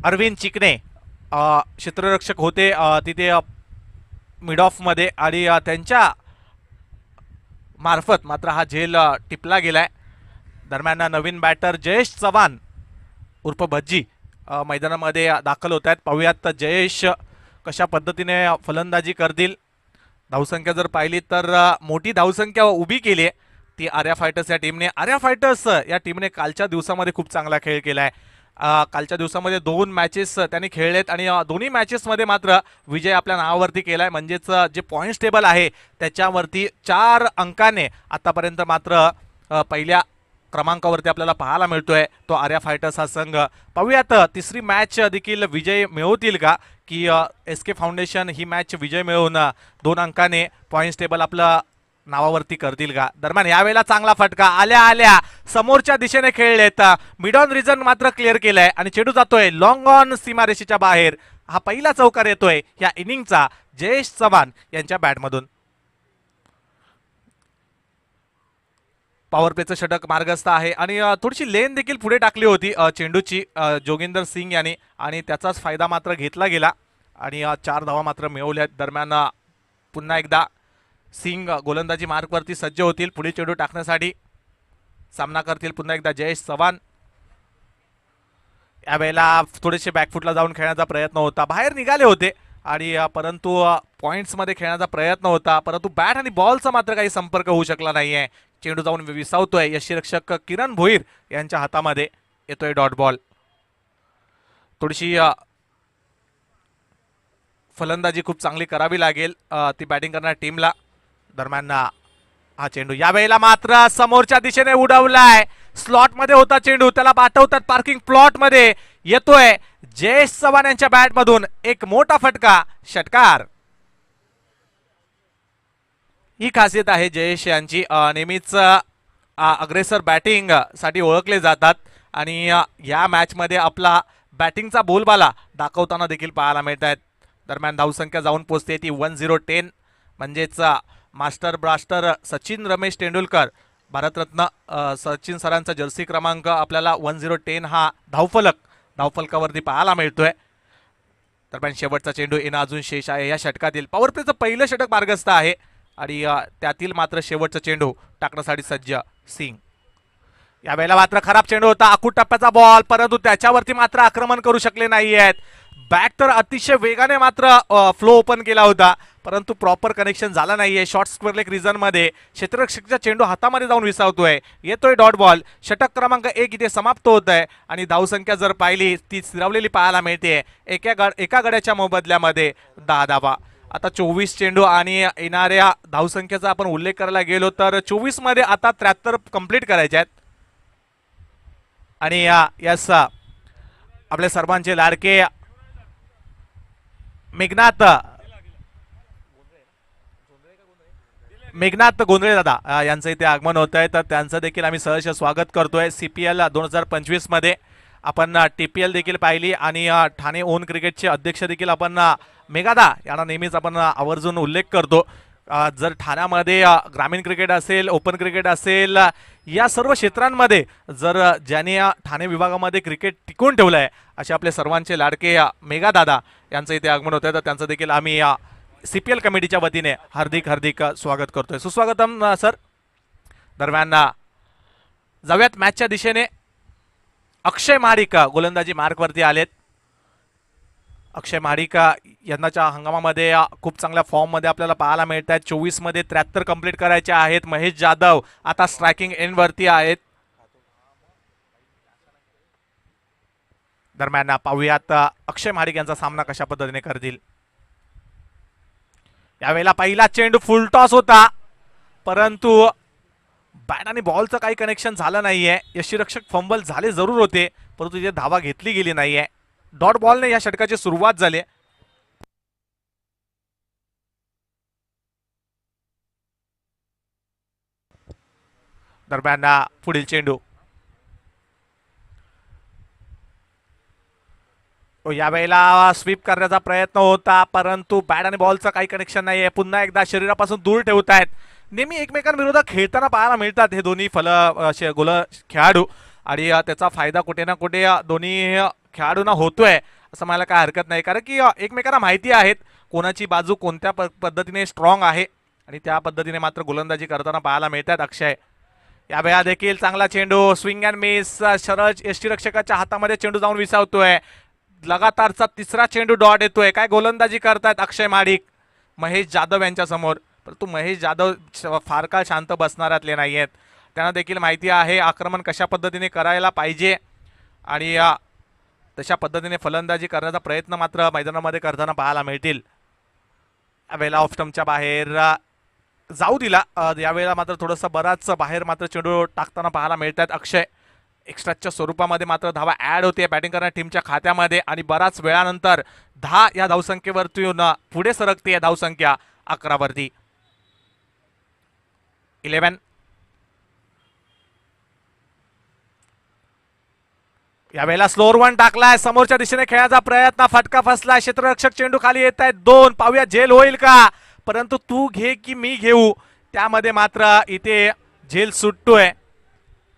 अरविंद चिकणे क्षेत्ररक्षक होते तिथे मिड ऑफ मध्ये आणि त्यांच्या मार्फत मात्र हा झेल टिपला गेलाय. दरम्यान नवीन बॅटर जयेश चव्हाण उर्फ भज्जी मैदानामध्ये दाखल होत आहेत. पाहूयात जयेश कशा पद्धतीने फलंदाजी करतील. धावसंख्या जर पाहिली तर मोठी धावसंख्या उभी केली आहे ती आर्या फायटर्स या टीमने. आर्या फायटर्स या टीमने कालच्या दिवसामध्ये खूप चांगला खेळ केलाय. कालच्या दिवसामध्ये 2 मॅचेस त्यांनी खेळलेत आणि दोन्ही मॅचेसमध्ये मात्र विजय आपल्या नावावरती केलाय. म्हणजेच जे पॉईंट्स टेबल आहे त्याच्यावरती 4 अंकाने आतापर्यंत मात्र पहिल्या क्रमांकावरती आपल्याला पाहायला मिळतोय तो आर्या फायटर्स हा संघ. पाहूयात तिसरी मॅच देखील विजय मिळवतील का की SK फाउंडेशन ही मॅच विजय मिळवून 2 अंकाने पॉईंट्स टेबल आपलं नावावरती करतील का. दरम्यान यावेळेला चांगला फटका आल्या आल्या समोरच्या दिशेने खेळलेत. मिड ऑन रिजन मात्र क्लिअर केलाय आणि चेंडू जातोय लॉंग ऑन सीमारेषेच्या बाहेर. हा पहिला चौकार येतोय या इनिंगचा जयेश चव्हाण यांच्या बॅटमधून. पॉवर प्लेचं षटक मार्गस्थ आहे आणि थोडीशी लेन देखील पुढे टाकली होती चेंडूची जोगिंदर सिंग यांनी आणि त्याचाच फायदा मात्र घेतला गेला आणि 4 धावा मात्र मिळवल्या. दरम्यान पुन्हा एकदा सिंग गोलंदाजी मार्कवरती सज्ज होतील पुढे चेंडू टाकण्यासाठी. सामना करतील पुन्हा एकदा जयेश चव्हाण. यावेळेला थोडेसे बॅकफुटला जाऊन खेळण्याचा प्रयत्न होता. बाहेर निघाले होते आणि परंतु पॉइंट्समध्ये खेळण्याचा प्रयत्न होता परंतु बॅट आणि बॉलचा मात्र काही संपर्क होऊ शकला नाहीये. चेंडू जाऊन विसावतोय. यष्टीरक्षक किरण भोईर यांच्या हातामध्ये येतोय डॉट बॉल. थोडीशी फलंदाजी खूप चांगली करावी लागेल ती बॅटिंग करणाऱ्या टीमला. दरम्यान हा चेंडू यावेळेला मात्र समोरच्या दिशेने उडवलाय. स्लॉट मध्ये होता चेंडू त्याला पाठवतात पार्किंग प्लॉट मध्ये. येतोय जयेश चव्हाण यांच्या बॅट मधून एक मोठा फटका षटकार. ही खासियत आहे जयेश यांची. नेहमीच अग्रेसर बॅटिंग साठी ओळखले जातात आणि या मॅच मध्ये आपला बॅटिंगचा बोलबाला दाखवताना देखील पाहायला मिळत आहेत. दरम्यान धावसंख्या जाऊन पोहोचते ती 1010 म्हणजेच मास्टर ब्लास्टर सचिन रमेश तेंडुलकर भारतरत्न सचिन सरांचा जर्सी क्रमांक आपल्याला 1010 हा धावफलकावरती पाहायला मिळतोय. दरम्यान शेवटचा चेंडू येणं अजून शेष आहे या षटकातील. पॉवर प्लेचं पहिलं षटक मार्गस्थ आहे आणि त्यातील मात्र शेवटचा चेंडू टाकण्यासाठी सज्ज सिंग. यावेळेला मात्र खराब चेंडू होता. आखूड टप्प्याचा बॉल परंतु त्याच्यावरती मात्र आक्रमण करू शकले नाही आहेत. बॅट तर अतिशय वेगाने मात्र फ्लो ओपन केला होता परंतु प्रॉपर कनेक्शन झाला नाहीये. शॉर्ट स्क्वेअर लेग रिझन मध्ये क्षेत्ररक्षकचा चेंडू हातामध्ये जाऊन विसावतोय. येतोय डॉट बॉल. षटक क्रमांक 1 इथे समाप्त होत आहे आणि धावसंख्या जर पाहिली ती स्थिरावलेली पाहायला मिळते. एका गड्याच्या मोबदल्यामध्ये 10 धावा. आता 24 चेंडू आणि येणाऱ्या धावसंख्येचा आपण उल्लेख करायला गेलो तर 24 मध्ये आता 73 कंप्लीट करायचे आहेत आणि यस आपले सर्वांचे लाडके मेघनाथ गोंधळे दादा यांचं इथे आगमन होत आहे तर त्यांचं देखील आम्ही सहर्ष स्वागत करतोय. CPL 2025 मध्ये आपण TPL देखील पाहिली आणि ठाणे ओन क्रिकेटचे अध्यक्ष देखील आपण मेघादा यांना नेहमीच आपण आवर्जून उल्लेख करतो. जर ठाण्यामध्ये ग्रामीण क्रिकेट असेल ओपन क्रिकेट असेल या सर्व क्षेत्रांमध्ये जर ज्याने ठाणे विभागामध्ये क्रिकेट टिकवून ठेवलं आहे असे आपले सर्वांचे लाडके मेघादादा यांचं इथे आगमन होत आहे तर त्यांचं देखील आम्ही CPL कमिटीच्या वतीने हार्दिक स्वागत करतोय. सुस्वागतम सर. दरम्यान जाऊयात मॅचच्या दिशेने. अक्षय महाडिक गोलंदाजी मार्कवरती आलेत. अक्षय महाडिक यंदाच्या हंगामामध्ये खूप चांगल्या फॉर्म मध्ये आपल्याला पाहायला मिळत आहेत. 24 मध्ये 73 कंप्लीट करायचे आहेत. महेश जाधव आता स्ट्रायकिंग एंड वरती आहेत. दरम्यान पाहूयात अक्षय महाडिक यांचा सामना कशा पद्धतीने करतील. यावेळेला पहिला चेंडू फुल टॉस होता, परंतु बॅट आणि बॉलचं काही कनेक्शन झालं नाहीये. यष्टीरक्षक फंबल झाले जरूर होते, परंतु तिथे धावा घेतली गेली नाहीये. डॉट बॉलने या षटकाची सुरुवात झाली. दरम्यान पुढील चेंडू यावेळेला स्वीप करण्याचा प्रयत्न होता, परंतु बॅट आणि बॉलचं काही कनेक्शन नाहीये. पुन्हा एकदा शरीरापासून दूर ठेवतायत. नेहमी एकमेकांविरोधात खेळताना पाहायला मिळतात हे दोन्ही गोल खेळाडू, आणि त्याचा फायदा कुठे ना कुठे दोन्ही खेळाडूंना होतोय असं मला काय हरकत नाही, कारण की एकमेकांना माहिती आहेत कोणाची बाजू कोणत्या पद्धतीने स्ट्रॉंग आहे, आणि त्या पद्धतीने मात्र गोलंदाजी करताना पाहायला मिळतात. अक्षय यावेळा देखील चांगला चेंडू, स्विंग अँड मिस, सरळ यष्टीरक्षकाच्या हातामध्ये चेंडू जाऊन विसावतोय. लगातारचा तिसरा चेंडू डॉट येतोय. काय गोलंदाजी करतायत अक्षय महाडिक महेश जाधव यांच्या समोर, परंतु महेश जाधव फार काळ शांत बसणाऱ्यातले नाही आहेत. त्यांना देखील माहिती आहे आक्रमण कशा पद्धतीने करायला पाहिजे, आणि तशा पद्धतीने फलंदाजी करण्याचा प्रयत्न मात्र मैदानामध्ये करताना पाहायला मिळतील. यावेळेला ऑफ स्टंपच्या बाहेर जाऊ दिला. यावेळेला मात्र थोडंसं बराच बाहेर मात्र चेंडू टाकताना पाहायला मिळतात. अक्षय एक्स्ट्राच्या स्वरूपामध्ये मात्र धावा ऍड होते बॅटिंग करणाऱ्या टीमच्या खात्यामध्ये, आणि बराच वेळानंतर 10 या धावसंख्येवरती पुढे सरकते या धावसंख्या 11 वरती. 11 यावेळेला स्लोअर वन टाकलाय, समोरच्या दिशेने खेळायचा प्रयत्न, फटका फसलाय, क्षेत्ररक्षक चेंडू खाली येत आहेत 2. पाहूया झेल होईल का, परंतु तू घे की मी घेऊ, त्यामध्ये मात्र इथे झेल सुटतोय,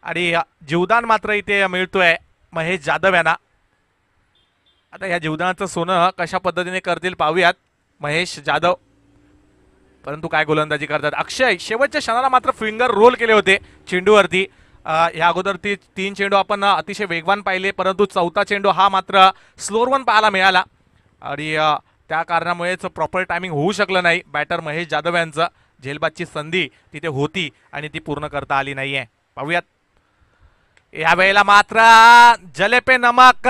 आणि जीवदान मात्र इथे मिळतोय महेश जाधव यांना. आता या जीवदानाचं सोनं कशा पद्धतीने करतील पाहूयात महेश जाधव, परंतु काय गोलंदाजी करतात. अक्षय शेवटच्या क्षणाला मात्र फिंगर रोल केले होते चेंडूवरती. या अगोदर 3 चेंडू आपण अतिशय वेगवान पाहिले, परंतु चौथा चेंडू हा मात्र स्लोअर वन पाहायला मिळाला, आणि त्या कारणामुळेच प्रॉपर टायमिंग होऊ शकलं नाही. बॅटर महेश जाधव यांचं झेलबादची संधी तिथे होती आणि ती पूर्ण करता आली नाहीये. पाहूयात यावेळेला मात्र जले पे नमक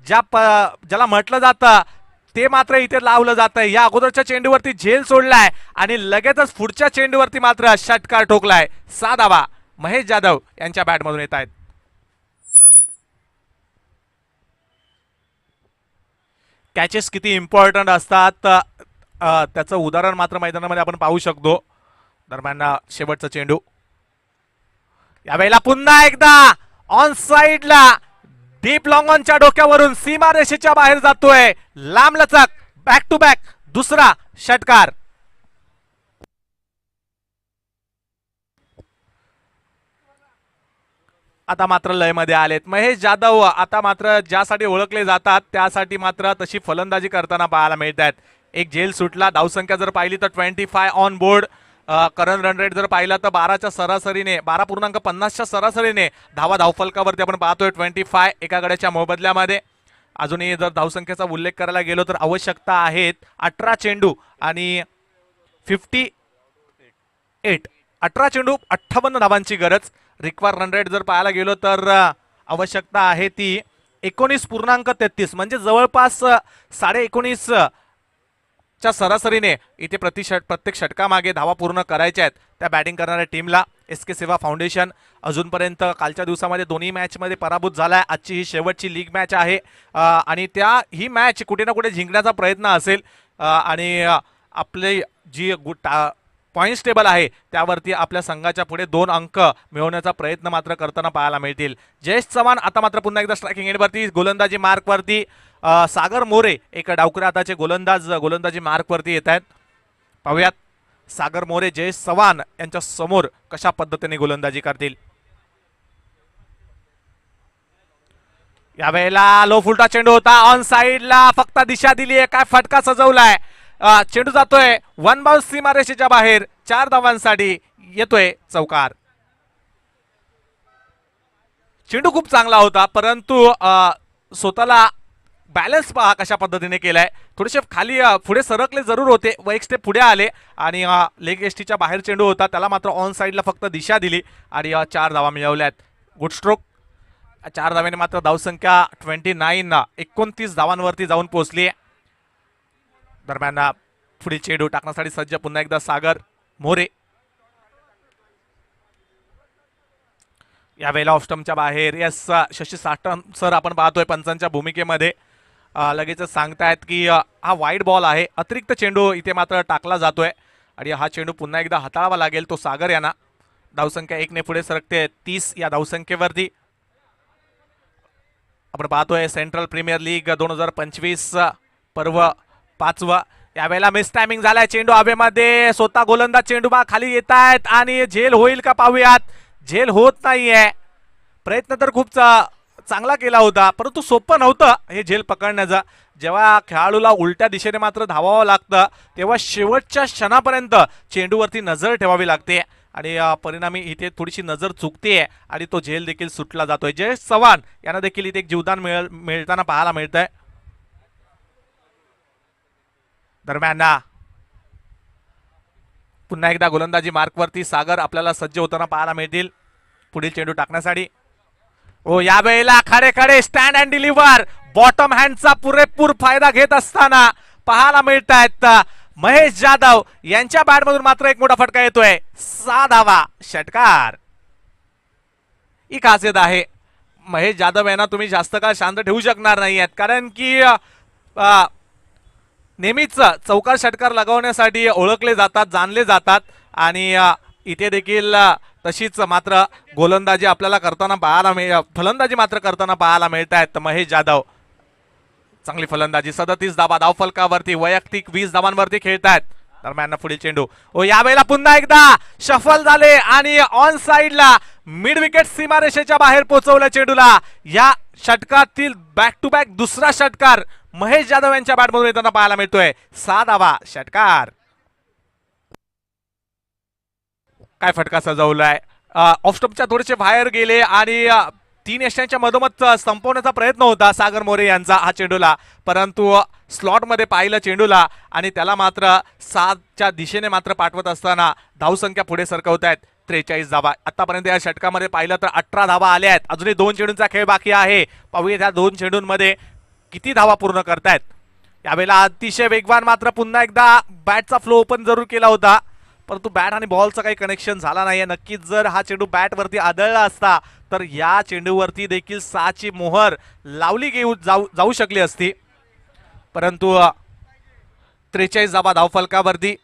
ज्याला म्हटलं जातं ते मात्र इथे लावलं जातंय. या अगोदरच्या चेंडूवरती झेल सोडलाय, आणि लगेचच पुढच्या चेंडूवरती मात्र षटकार ठोकलाय. 6 धावा महेश जाधव यांच्या बॅटमधून येत आहेत. कॅचेस किती इम्पॉर्टंट असतात त्याचं उदाहरण मात्र मैदानामध्ये आपण पाहू शकतो. दरम्यान शेवटचा चेंडू यावेळेला पुन्हा एकदा ऑन साइडला डीप लॉंग ऑनच्या डोक्यावरून सीमारेषेच्या बाहेर जातोय. लांबलचक बॅक टू बॅक दुसरा षटकार. आता मात्र लयमध्ये आलेत महेश जाधव. आता मात्र ज्यासाठी ओळखले जातात त्यासाठी मात्र तशी फलंदाजी करताना पाहायला मिळतात. एक झेल सुटला. धावसंख्या जर पाहिली तर 25 on board. Current run rate जर पाहिला तर 12च्या सरासरीने 12.50च्या सरासरीने धावफलकावरती आपण पाहतोय 25 एका गड्याच्या मोबदल्यामध्ये. अजूनही जर धावसंख्येचा उल्लेख करायला गेलो तर आवश्यकता आहेत 18 चेंडू आणि 58. 18 चेंडू 58 धावांची गरज. रिक्वायर रन रेट जर पाहायला गेलो तर आवश्यकता आहे ती 19.33 म्हणजे जवळपास 19.5 च्या सरासरीने इथे प्रत्येक षटकामागे धावा पूर्ण करायच्या आहेत त्या बॅटिंग करणाऱ्या टीमला. SK सेवा फाउंडेशन अजूनपर्यंत कालच्या दिवसामध्ये दोन्ही मॅचमध्ये पराभूत झालाय. आजची ही शेवटची लीग मॅच आहे आणि ही मॅच कुठे ना कुठे जिंकण्याचा प्रयत्न असेल आणि आपले जी पॉइंट्स टेबल आहे त्यावरती आपल्या संघाच्या पुढे 2 अंक मिळवण्याचा प्रयत्न मात्र करताना पाहायला मिळतील. जयेश चव्हाण आता मात्र पुन्हा एकदा स्ट्रायकिंग एंडवरती गोलंदाजी मार्कवरती. सागर मोरे एक डावकरी हाताचे गोलंदाजी मार्कवरती येत आहेत. पाहूयात सागर मोरे जयेश चव्हाण यांच्या समोर कशा पद्धतीने गोलंदाजी करतील. यावेळेला लो फुलटा चेंडू होता. ऑन साइडला फक्त दिशा दिली आहे. काय फटका सजवलाय. चेंडू जातोय 1 बाउन्स सीमारेषेच्या बाहेर. 4 धावांसाठी येतोय चौकार. चेंडू खूप चांगला होता परंतु स्वतःला बॅलन्स पहा कशा पद्धतीने केलाय. थोडेसे खाली पुढे सरकले जरूर होते व एक स्टेप पुढे आले आणि लेग एसटीच्या बाहेर चेंडू होता त्याला मात्र ऑन साइडला फक्त दिशा दिली आणि 4 धावा मिळवल्यात. Good stroke. 4 धावांनी मात्र धावसंख्या 29 29 धावांवरती जाऊन पोहोचली. दरम्यान पुढील चेंडू टाकण्यासाठी सज्ज पुन्हा एकदा सागर मोरे. यावेळेला ऑफस्टमच्या बाहेर यस शशी साठम सर आपण पाहतोय पंचांच्या भूमिकेमध्ये लगेच सांगतायत की हा वाईड बॉल आहे. अतिरिक्त चेंडू इथे मात्र टाकला जातोय आणि हा चेंडू पुन्हा एकदा हाताळावा लागेल तो सागर यांना. धावसंख्या 1 ने पुढे सरकते 30 या धावसंख्येवरती. आपण पाहतोय सेंट्रल प्रीमियर लीग 2025 पर्व 5वा. यावेळेला मिस टायमिंग झालाय. चेंडू हवेमध्ये स्वतः गोलंदाज चेंडू बा खाली येत आहेत आणि झेल होईल का पाहूयात. झेल होत नाहीये. प्रयत्न तर खूप चांगला केला होता परंतु सोपं नव्हतं हे झेल पकडण्याचा. जेव्हा खेळाडूला उलट्या दिशेने मात्र धावावं लागतं तेव्हा शेवटच्या क्षणापर्यंत चेंडूवरती नजर ठेवावी लागते आणि परिणामी इथे थोडीशी नजर चुकते आणि तो झेल देखील सुटला जातोय. जयेश चव्हाण यांना देखील इथे एक जीवदान मिळताना पाहायला मिळतंय. दरम्यान पुन्हा एकदा गोलंदाजी मार्कवरती सागर आपल्याला सज्ज होताना पाहायला मिळतील पुढील चेंडू टाकण्यासाठी. ओ यावेळेला खडे खडे स्टँड अँड डिलिव्हर बॉटम हँडचा पुरेपूर फायदा घेत असताना पाहायला मिळत आहेत महेश जाधव यांच्या बॅटमधून मात्र एक मोठा फटका येतोय. 6 धावा षटकार. ही खासियत आहे महेश जाधव यांना तुम्ही जास्त काळ शांत ठेवू शकणार नाही आहेत कारण की नेहमीच चौकार षटकार लगावण्यासाठी ओळखले जातात जाणले जातात आणि इथे देखील तशीच मात्र गोलंदाजी आपल्याला करताना पाहायला फलंदाजी मात्र करताना पाहायला मिळत आहेत महेश जाधव. चांगली फलंदाजी 37 धावा धावफलकावरती वैयक्तिक 20 धावांवरती खेळतायत. दरम्यान पुढील चेंडू ओ यावेळेला पुन्हा एकदा शफल झाले आणि ऑन साइडला मिड विकेट सीमारेषेच्या बाहेर पोहोचवलं चेंडूला. या षटकातील बॅक टू बॅक दुसरा षटकार महेश जाधव यांच्या बॅटमधून येताना पाहायला मिळतोय. 6 धावा षटकार. काय फटका सजवलाय. ऑफस्टॉपच्या थोडेसे बाहेर गेले आणि 3 यष्ट्यांच्या मधोमध संपवण्याचा प्रयत्न होता सागर मोरे यांचा हा चेंडूला परंतु स्लॉट मध्ये पाहिलं चेंडूला आणि त्याला मात्र 7च्या दिशेने मात्र पाठवत असताना धावसंख्या पुढे सरकवत आहेत 43 धावा. आतापर्यंत या षटकामध्ये पाहिलं तर 18 धावा आल्या आहेत. अजूनही 2 चेंडूंचा खेळ बाकी आहे. पाहूया त्या 2 चेंडूंमध्ये किती धावा पूर्ण करतायत. यावेळेला अतिशय वेगवान मात्र पुन्हा एकदा बॅटचा फ्लो ओपन जरूर केला होता परंतु बॅट आणि बॉलचा काही कनेक्शन झाला नाहीये. नक्कीच जर हा चेंडू बॅटवरती आदळला असता तर या चेंडूवरती देखील 6ची मोहर लावली जाऊ शकली असती परंतु 43 धावा धावफलकावरती.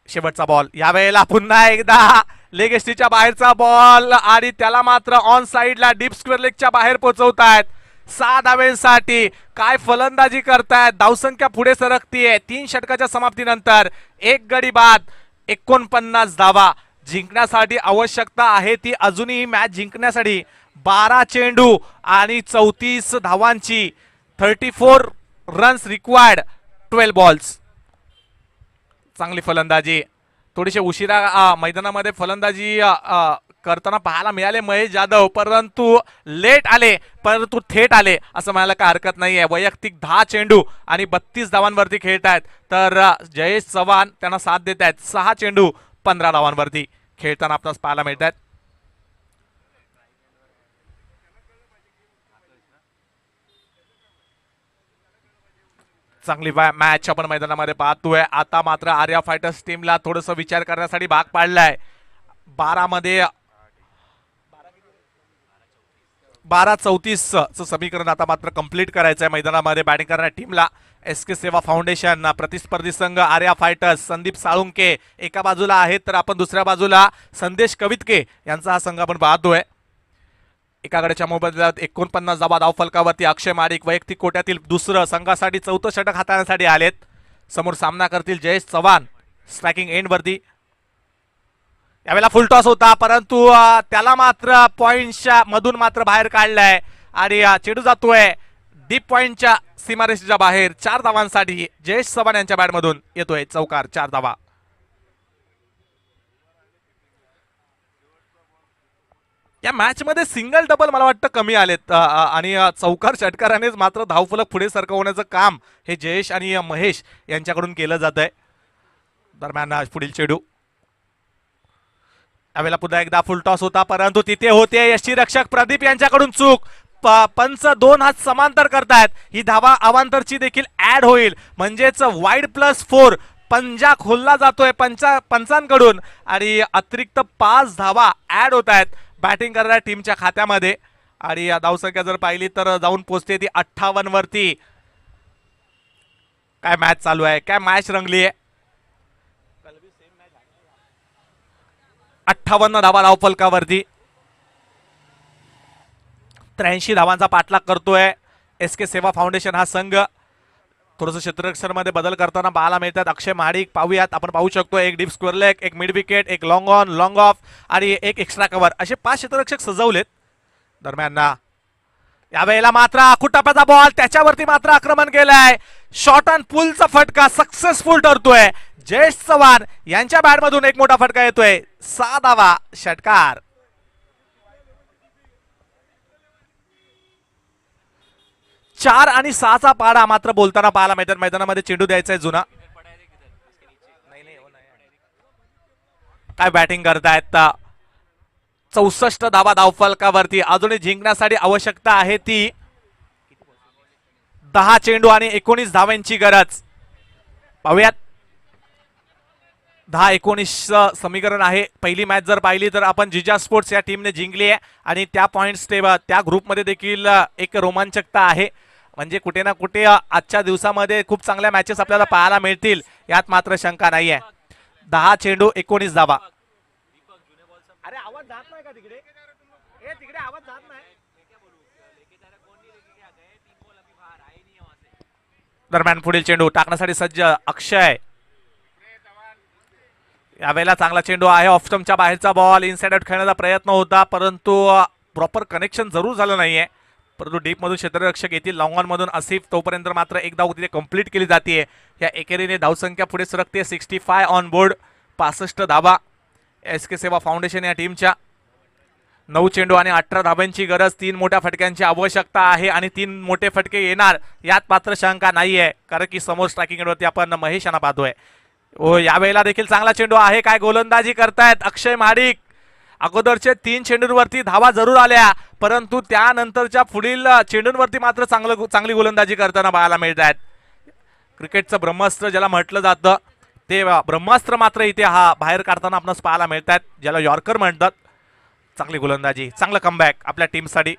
शेवटचा बॉल यावेळेला पुन्हा एकदा लेग एसटीच्या बाहेरचा बॉल आणि त्याला मात्र ऑन साइडला डीप स्क्वेअर लेगच्या बाहेर पोहोचवतायत. 6 धाव्यांसाठी काय फलंदाजी करतायत. धावसंख्या पुढे सरकतीये 3 षटकाच्या समाप्तीनंतर. 1 गडी बाद 49 धावा जिंकण्यासाठी आवश्यकता आहे ती अजूनही मॅच जिंकण्यासाठी 12 चेंडू आणि 34 धावांची 34 रन्स रिक्वायर्ड 12 बॉल्स. चांगली फलंदाजी. थोडीशी उशिरा मैदानामध्ये फलंदाजी करताना पाहायला मिळाले महेश जाधव परंतु लेट आले परंतु थेट आले असं म्हणायला काय हरकत नाहीये. वैयक्तिक 10 चेंडू आणि 32 धावांवरती खेळतायत तर जयेश चव्हाण त्यांना साथ देत आहेत. 6 चेंडू 15 धावांवरती खेळताना आपल्याला पाहायला मिळत आहेत. चांगली मॅच आपण मैदानामध्ये पाहतोय. आता मात्र आर्या फायटर्स टीमला थोडंसं विचार करण्यासाठी भाग पाडलाय. 12 मध्ये 12-34 समीकरण आता मात्र कंप्लीट करायचं आहे मैदानामध्ये बॅटिंग करणाऱ्या टीमला. SK सेवा फाउंडेशन प्रतिस्पर्धी संघ आर्या फायटर्स संदीप साळुंके एका बाजूला आहेत तर आपण दुसऱ्या बाजूला संदेश कवितके यांचा हा संघ आपण पाहतोय. एकाकडेच्या मोबदल्यात 49 धावा धावफलकावरती अक्षय माडिक वैयक्तिक कोट्यातील दुसरं संघासाठी 4थं षटक हाताळण्यासाठी आलेत. समोर सामना करतील जयेश चव्हाण स्ट्रायकिंग एंड वरती. यावेळेला फुल टॉस होता परंतु त्याला मात्र पॉइंटच्या मधून मात्र बाहेर काढलाय आणि चेंडू जातोय डीप पॉइंटच्या सीमारेषेच्या बाहेर. 4 धावांसाठी जयेश चव्हाण यांच्या बॅटमधून येतोय चौकार 4 धावा. या मॅच मध्ये सिंगल डबल मला वाटतं कमी आलेत आणि चौकार षटकारानेच मात्र धावफलक पुढे सरकवण्याचं काम हे जयेश आणि महेश यांच्याकडून केलं जात आहे. दरम्यान पुढील चेंडू त्यावेळेला पुन्हा एकदा फुल टॉस होता, परंतु तिथे होते यष्टीरक्षक प्रदीप यांच्याकडून चूक. पंच दोन हात समांतर करतायत. ही धावा अवांतरची देखील ऍड होईल, म्हणजेच वाईड +4 पंजा खोलला जातोय पंचांकडून आणि अतिरिक्त 5 धावा ऍड होत आहेत बॅटिंग करणाऱ्या टीमच्या खात्यामध्ये. आणि धावसंख्या जर पाहिली तर जाऊन पोहोचते ती 58 वरती. काय मॅच चालू आहे, काय मॅच रंगली आहे. 58 धावा धावफलकावरती. 83 धावांचा पाठलाग करतोय SK सेवा फाउंडेशन हा संघ. थोडंसं क्षेत्ररक्षण मध्ये बदल करताना पाहायला मिळतात. अक्षय महाडिक पाहूयात, आपण पाहू शकतो एक डीप स्क्वेअर लेग, एक मिड विकेट, एक लॉंग ऑन लॉंग ऑफ आणि एक एक्स्ट्रा कव्हर, असे 5 क्षेत्ररक्षक सजवलेत. दरम्यान यावेळेला मात्र आखुटाप्याचा बॉल, त्याच्यावरती मात्र आक्रमण केलंय. शॉर्ट अँड पुलचा फटका सक्सेसफुल ठरतोय. जयेश चव्हाण यांच्या बॅटमधून एक मोठा फटका येतोय. 6 धावा षटकार. 4 आणि 6चा पाडा मात्र बोलताना पाहायला मिळतात. मैदानामध्ये चेंडू द्यायचा आहे जुना. काय बॅटिंग करतायत. 64 धावा धावफलकावरती. अजूनही जिंकण्यासाठी आवश्यकता आहे ती 10 चेंडू आणि 19 धावांची गरज. पाहूयात 10-19 समीकरण आहे. पहिली मॅच जर पाहिली तर आपण जिजा स्पोर्ट्स या टीमने जिंकली आहे आणि त्या पॉइंट्स त्या ग्रुपमध्ये देखील एक रोमांचकता आहे. म्हणजे कुठे ना कुठे आजच्या दिवसामध्ये खूप चांगल्या मॅचेस आपल्याला पाहायला मिळतील, यात मात्र शंका नाहीये. 10 चेंडू 19 धावा. अरे आवाज जात नाही का तिकडे? तिकडे आवाज जात नाही. दरम्यान पुढील चेंडू टाकण्यासाठी सज्ज अक्षय. यावेळेला चांगला चेंडू आहे. ऑफ स्टंपच्या बाहेरचा बॉल, इनसाइड आउट खेळण्याचा प्रयत्न होता, परंतु प्रॉपर कनेक्शन जरूर झालं नाहीये. परंतु डीप मधून क्षेत्ररक्षक येतील. लॉंग ऑन मधून आसिफ, तोपर्यंत मात्र एक धाव तिथे कंप्लीट केली जाते. या एकेरीने धावसंख्या पुढे सरकते 65 ऑन बोर्ड. 65 धावा SK सेवा फाउंडेशन या टीमच्या. 9 चेंडू आणि 18 धाब्यांची गरज. 3 मोठ्या फटक्यांची आवश्यकता आहे आणि 3 मोठे फटके येणार यात मात्र शंका नाहीये, कारण की समोर स्ट्रायकिंग वरती आपण महेश यांना पाहतोय. यावेळेला देखील चांगला चेंडू आहे. काय गोलंदाजी करतायत अक्षय महाडिक. अगोदरचे 3 चेंडूंवरती धावा जरूर आल्या, परंतु त्यानंतरच्या पुढील चेंडूंवरती मात्र चांगली गोलंदाजी करताना पाहायला मिळत आहेत. क्रिकेटचं ब्रह्मास्त्र ज्याला म्हटलं जातं ते ब्रह्मास्त्र मात्र इथे बाहेर काढताना आपणास पाहायला मिळत आहेत, ज्याला यॉर्कर म्हणतात. चांगली गोलंदाजी, चांगलं कमबॅक आपल्या टीमसाठी.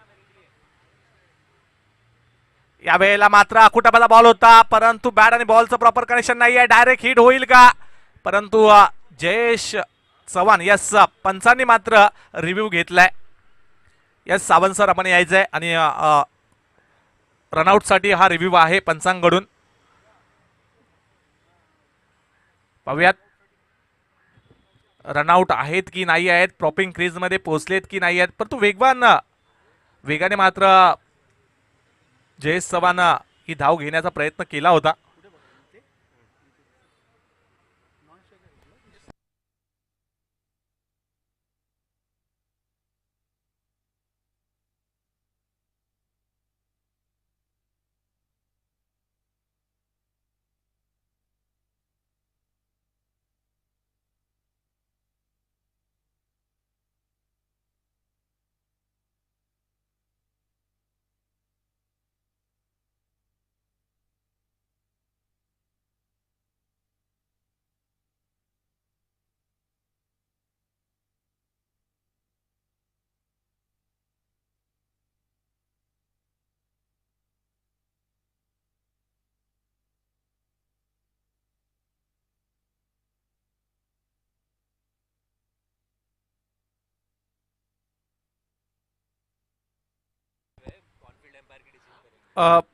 यावेळेला मात्र आकुटाबाचा बॉल होता, परंतु बॅट आणि बॉलचं प्रॉपर कनेक्शन नाही आहे. डायरेक्ट हिट होईल का? परंतु जयेश चव्हाण यस पंचांनी मात्र रिव्ह्यू घेतलाय. यस सावंत सर आपण यायचंय आणि रनआउट साठी हा रिव्ह्यू आहे पंचांकडून. पाहूयात रनआउट आहेत की नाही आहेत, प्रॉपिंग क्रीज मध्ये पोहोचलेत की नाही आहेत. परंतु वेगाने मात्र जयेश चव्हाण ही धाव घेण्याचा प्रयत्न केला होता.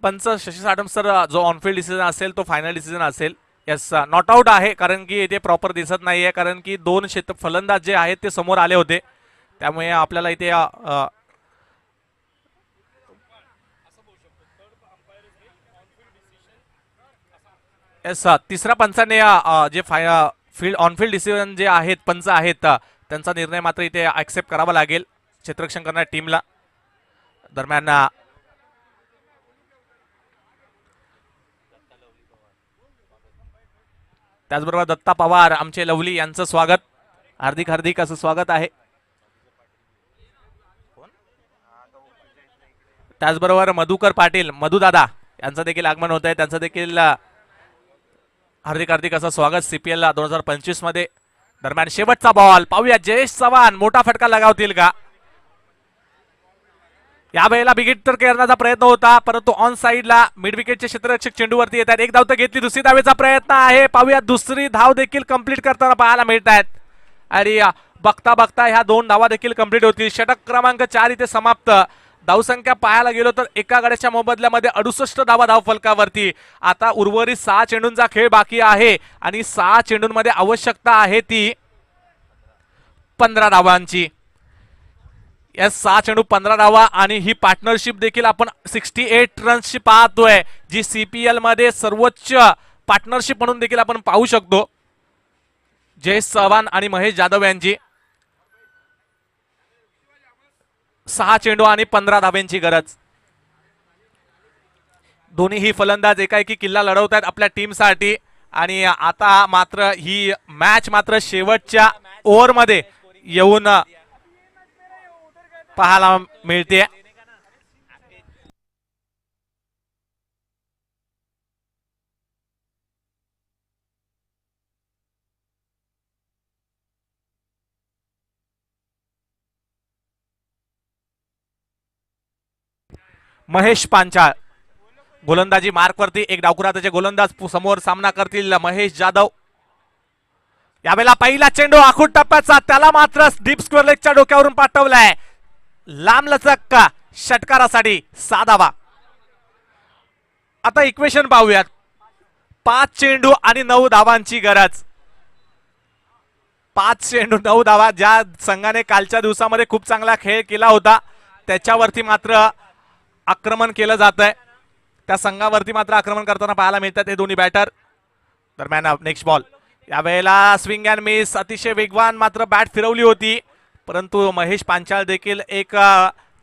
पंच शशी साडम सर, जो ऑनफिल्ड डिसिजन असेल तो फायनल डिसिजन असेल. यस नॉट आउट आहे, कारण की इथे प्रॉपर दिसत नाहीये, कारण की 2 फलंदाज जे आहेत ते समोर आले होते, त्यामुळे आपल्याला इथे यस तिसऱ्या पंचाने जे फील्ड ऑनफिल्ड डिसिजन जे आहेत पंच आहेत त्यांचा निर्णय मात्र इथे ऍक्सेप्ट करावा लागेल क्षेत्ररक्षण करणाऱ्या टीमला. दरम्यान त्याचबरोबर दत्ता पवार आमचे लवली यांचं स्वागत. हार्दिक हार्दिक असं स्वागत आहे. त्याचबरोबर मधुकर पाटील मधुदादा यांचं देखील आगमन होत आहे. त्यांचं देखील हार्दिक हार्दिक असं स्वागत CPL 2025 मध्ये. दरम्यान शेवटचा बॉल पाहूया. जयेश चव्हाण मोठा फटका लगावतील का? या वेळेला बिगिट तर करण्याचा प्रयत्न होता, परंतु ऑन साइडला मिड विकेटचे क्षेत्ररक्षक चेंडूवरती येतात. एक धाव तर घेतली, दुसरी धावेचा प्रयत्न आहे. पाहूया दुसरी धाव देखील कंप्लीट करताना पाहायला मिळत आहेत. आणि बघता बघता ह्या 2 धावा देखील कंप्लीट होतील. षटक क्रमांक 4 इथे समाप्त. धावसंख्या पाहायला गेलो तर एका गड्याच्या मोबदल्यामध्ये 68 धावा धाव फलकावरती. आता उर्वरित 6 चेंडूंचा खेळ बाकी आहे आणि 6 चेंडूंमध्ये आवश्यकता आहे ती 15 धावांची. या 6 चेंडू 15 धावा आणि ही पार्टनरशिप देखील आपण 68 रन्सची पाहतोय, जी CPL मध्ये सर्वोच्च पार्टनरशिप म्हणून देखील आपण पाहू शकतो. जयेश चव्हाण आणि महेश जाधव यांची 6 चेंडू आणि 15 धाब्यांची गरज. दोन्हीही फलंदाज एकाएकी किल्ला लढवत आहेत आपल्या टीमसाठी. आणि आता मात्र ही मॅच मात्र शेवटच्या ओव्हरमध्ये येऊन पाहायला मिळते. महेश पांचाळ गोलंदाजी मार्कवरती. एक डावखुराचे गोलंदाज समोर सामना करतील महेश जाधव. यावेळेला पहिला चेंडू आखूड टप्प्याचा, त्याला मात्र डीप स्क्वेअर लेगच्या डोक्यावरून पाठवलाय. लांब लचक षटकारासाठी 6 धावा. आता इक्वेशन पाहूयात. 5 चेंडू आणि 9 धावांची गरज. 5 चेंडू 9 धावा. ज्या संघाने कालच्या दिवसामध्ये खूप चांगला खेळ केला होता त्याच्यावरती मात्र आक्रमण केलं जात आहे. त्या संघावरती मात्र आक्रमण करताना पाहायला मिळतात हे दोन्ही बॅटर. दरम्यान नेक्स्ट बॉल. यावेळेला स्विंग अँड मिस. अतिशय वेगवान मात्र बॅट फिरवली होती, परंतु महेश पांचाळ देखील एक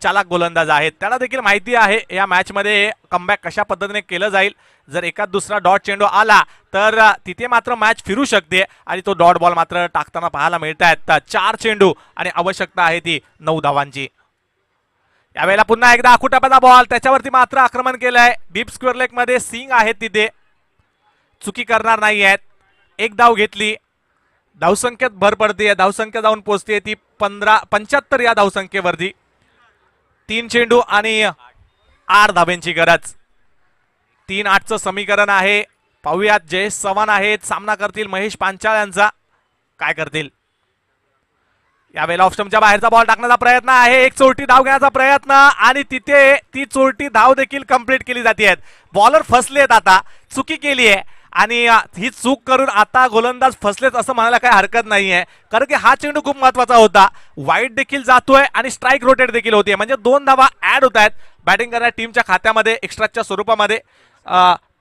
चालाक गोलंदाज आहेत. त्याला देखील माहिती आहे या मॅच मध्ये कमबॅक कशा पद्धतीने केलं जाईल. जर एखाद दुसरा डॉट चेंडू आला तर तिथे मात्र मॅच फिरू शकते आणि तो डॉट बॉल मात्र टाकताना पाहायला मिळत आहेत. 4 चेंडू आणि आवश्यकता आहे ती 9 धावांची. यावेळेला पुन्हा एकदा आखुटापाचा बॉल. त्याच्यावरती मात्र आक्रमण केलंय. डीप स्क्वेअर लेग मध्ये सिंग आहेत, तिथे चुकी करणार नाही आहेत. एक धाव घेतली. धावसंख्येत भर पडते. धावसंख्या जाऊन पोहोचते ती 75 या धावसंख्येवरती. 3 चेंडू आणि 8 धाब्यांची गरज. 3-8चं समीकरण आहे. पाहूयात जयेश चव्हाण आहेत, सामना करतील महेश पांचाळ यांचा. काय करतील? यावेळेला ऑफस्टंपच्या बाहेरचा बॉल टाकण्याचा प्रयत्न आहे. एक चोरटी धाव घेण्याचा प्रयत्न आणि तिथे ती चोरटी धाव देखील कंप्लीट केली जाते. बॉलर फसलेत, आता चुकी केली आहे आणि ही चूक करून आता गोलंदाज फसलेत असं म्हणायला काही हरकत नाहीये, कारण की हा चेंडू खूप महत्वाचा होता. वाईड देखील जातोय आणि स्ट्राईक रोटेट देखील होते, म्हणजे 2 धावा ऍड होत आहेत बॅटिंग करणाऱ्या टीमच्या खात्यामध्ये एक्स्ट्राच्या स्वरूपामध्ये.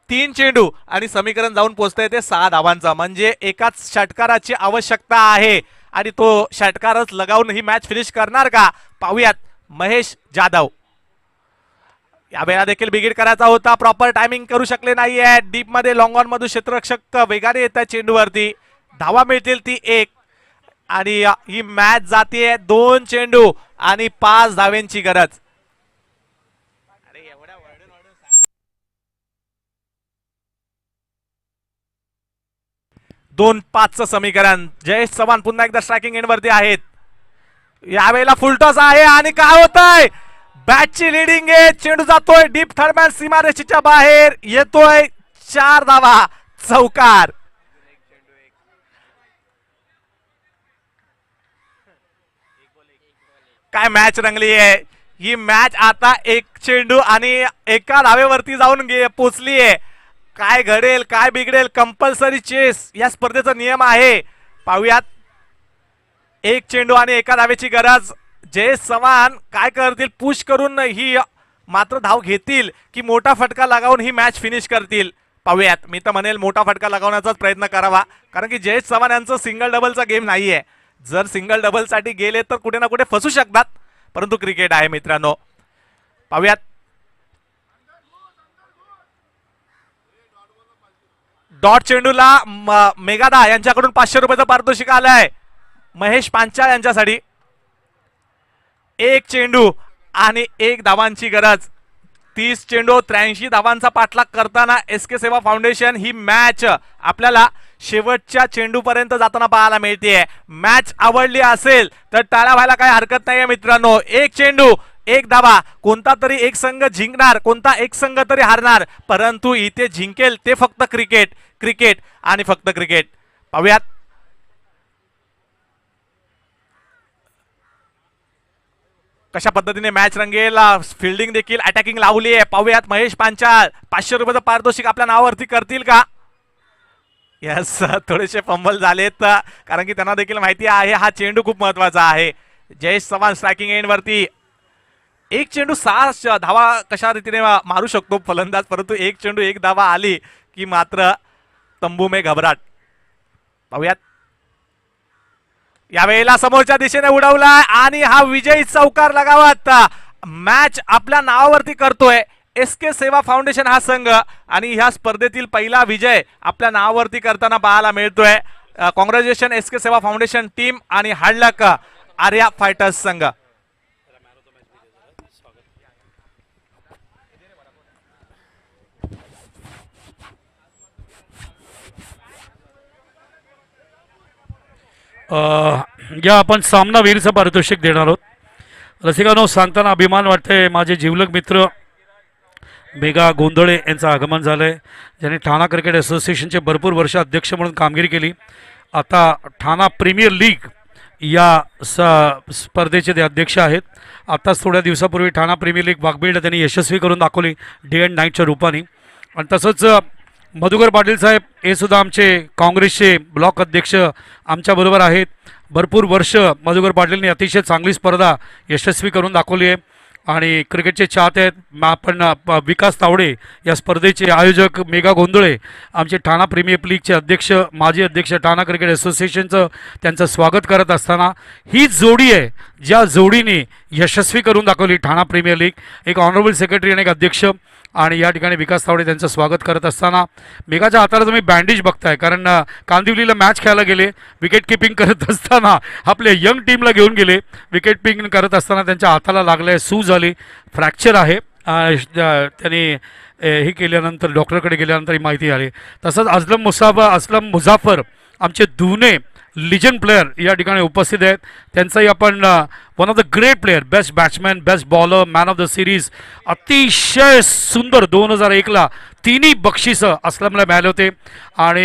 3 चेंडू आणि समीकरण जाऊन पोहोचतंय ते 6 धावांचं, म्हणजे एकाच षटकाराची आवश्यकता आहे आणि तो षटकारच लगावून ही मॅच फिनिश करणार का? पाहूयात. महेश जाधव यावेळेला देखील बिगिट करायचा होता, प्रॉपर टायमिंग करू शकले नाहीये. डीप मध्ये लॉंग ऑन मधून क्षेत्ररक्षक वेगाने येतात चेंडूवरती. धावा मिळतील ती 1 आणि ही मॅच जाते 2 चेंडू आणि 5 धाव्यांची गरज. 2-5चं समीकरण. जयेश चव्हाण पुन्हा एकदा स्ट्रायकिंग एंड वरती आहेत. यावेळेला फुलटॉस आहे आणि काय होतंय? बॅटची लिडिंग आहे. चेंडू जातोय डीप थर्डमॅन सीमारेषेच्या बाहेर, येतोय 4 धावा, चौकार. काय मॅच रंगली आहे ही मॅच. आता 1 चेंडू आणि एका धावेवरती जाऊन पोचली आहे. काय घडेल काय बिघडेल? कंपल्सरी चेस या स्पर्धेचा नियम आहे. पाहूयात. 1 चेंडू आणि एका धावेची गरज. जयेश चव्हाण काय करतील? पुश करून ही मात्र धाव घेतील की मोठा फटका लगावून ही मॅच फिनिश करतील? पाहूयात. मी तर म्हणेल मोठा फटका लगावण्याचाच प्रयत्न करावा, कारण की जयेश चव्हाण यांचं सिंगल डबलचा गेम नाहीये. जर सिंगल डबल साठी गेले तर कुठे ना कुठे फसू शकतात, परंतु क्रिकेट आहे मित्रांनो. पाहूयात. डॉट चेंडूला मेगादा यांच्याकडून 500 रुपयाचं पारितोषिक आलंय. महेश पांचाळ यांच्यासाठी. एक चेंडू आणि 1 धावांची गरज. 30 चेंडू 83 धावांचा पाठलाग करताना एसके सेवा फाउंडेशन ही मॅच आपल्याला शेवटच्या चेंडूपर्यंत जाताना पाहायला मिळते. मॅच आवडली असेल तर टाळ्या व्हायला काही हरकत नाहीये मित्रांनो. 1 चेंडू 1 धावा. कोणता तरी एक संघ जिंकणार, कोणता एक संघ तरी हारणार, परंतु इथे जिंकेल ते फक्त क्रिकेट, क्रिकेट आणि फक्त क्रिकेट. पाहूयात कशा पद्धतीने मॅच रंगेल. फिल्डिंग देखील अटॅकिंग लावली आहे. पाहूयात महेश पांचाळ 500 रुपयाचं पारितोषिक आपल्या नावावरती करतील का. यस, थोडेसे फंबल झालेत कारण की त्यांना देखील माहिती आहे हा चेंडू खूप महत्वाचा आहे. जयेश चव्हाण स्ट्रायकिंग एंड वरती. 1 चेंडू 6 धावा कशा रीतीने मारू शकतो फलंदाज, परंतु 1 चेंडू 1 धावा आली की मात्र तंबू में घबराट. पाहूयात यावेळेला समोरच्या दिशेने उडवलाय आणि हा विजयी चौकार लगावत मॅच आपल्या नावावरती करतोय एसके सेवा फाउंडेशन हा संघ. आणि ह्या स्पर्धेतील पहिला विजय आपल्या नावावरती करताना पाहायला मिळतोय. Congratulation SK Seva foundation team आणि हार्ड लक आर्या फायटर्स संघ. या आपण सामनावीरचं पारितोषिक देणार आहोत. रसिकांनो, सांगताना अभिमान वाटते, माझे जिवलग मित्र मेघा गोंधळे यांचं आगमन झालंय, ज्यांनी ठाणा क्रिकेट असोसिएशनचे भरपूर वर्ष अध्यक्ष म्हणून कामगिरी केली. आता ठाणा प्रीमियर लीग या स्पर्धेचे ते अध्यक्ष आहेत. आताच थोड्या दिवसापूर्वी ठाणा प्रीमियर लीग वाघबीडला त्यांनी यशस्वी करून दाखवली डे अँड नाईटच्या रूपाने. आणि तसंच मधुकर पाटील साहेब हे सुद्धा आमचे काँग्रेसचे ब्लॉक अध्यक्ष आमच्याबरोबर आहेत. भरपूर वर्ष मधुकर पाटीलने अतिशय चांगली स्पर्धा यशस्वी करून दाखवली आहे. आणि क्रिकेटचे चाहते आहेत आपण विकास तावडे या स्पर्धेचे आयोजक मेघा गोंधळे आमचे ठाणा प्रीमियर लीगचे अध्यक्ष माजी अध्यक्ष ठाणा क्रिकेट असोसिएशनचं त्यांचं स्वागत करत असताना ही जोडी आहे ज्या जोडीने यशस्वी करून दाखवली ठाणा प्रीमियर लीग. एक ऑनरेबल सेक्रेटरी आणि एक अध्यक्ष आणि या ठिकाणी विकास तावडे त्यांचं स्वागत करत असताना मेघाच्या हाताला तुम्ही बँडेज बघताय कारण कांदिवलीला मॅच खेळायला गेले, विकेट किपिंग करत असताना आपल्या यंग टीमला घेऊन गेले, विकेट किपिंग करत असताना त्यांच्या हाताला लागलंय, सूज झाली, फ्रॅक्चर आहे. त्यांनी हे केल्यानंतर डॉक्टरकडे गेल्यानंतर ही माहिती आली. तसंच असलम मुझाफर आमचे दुने लिजंड प्लेयर या ठिकाणी उपस्थित आहेत. त्यांचाही आपण one of the great player, best batsman, best bowler, man of the series, अतिशय सुंदर 2001ला तिन्ही बक्षिसं असलमला मिळाले होते. आणि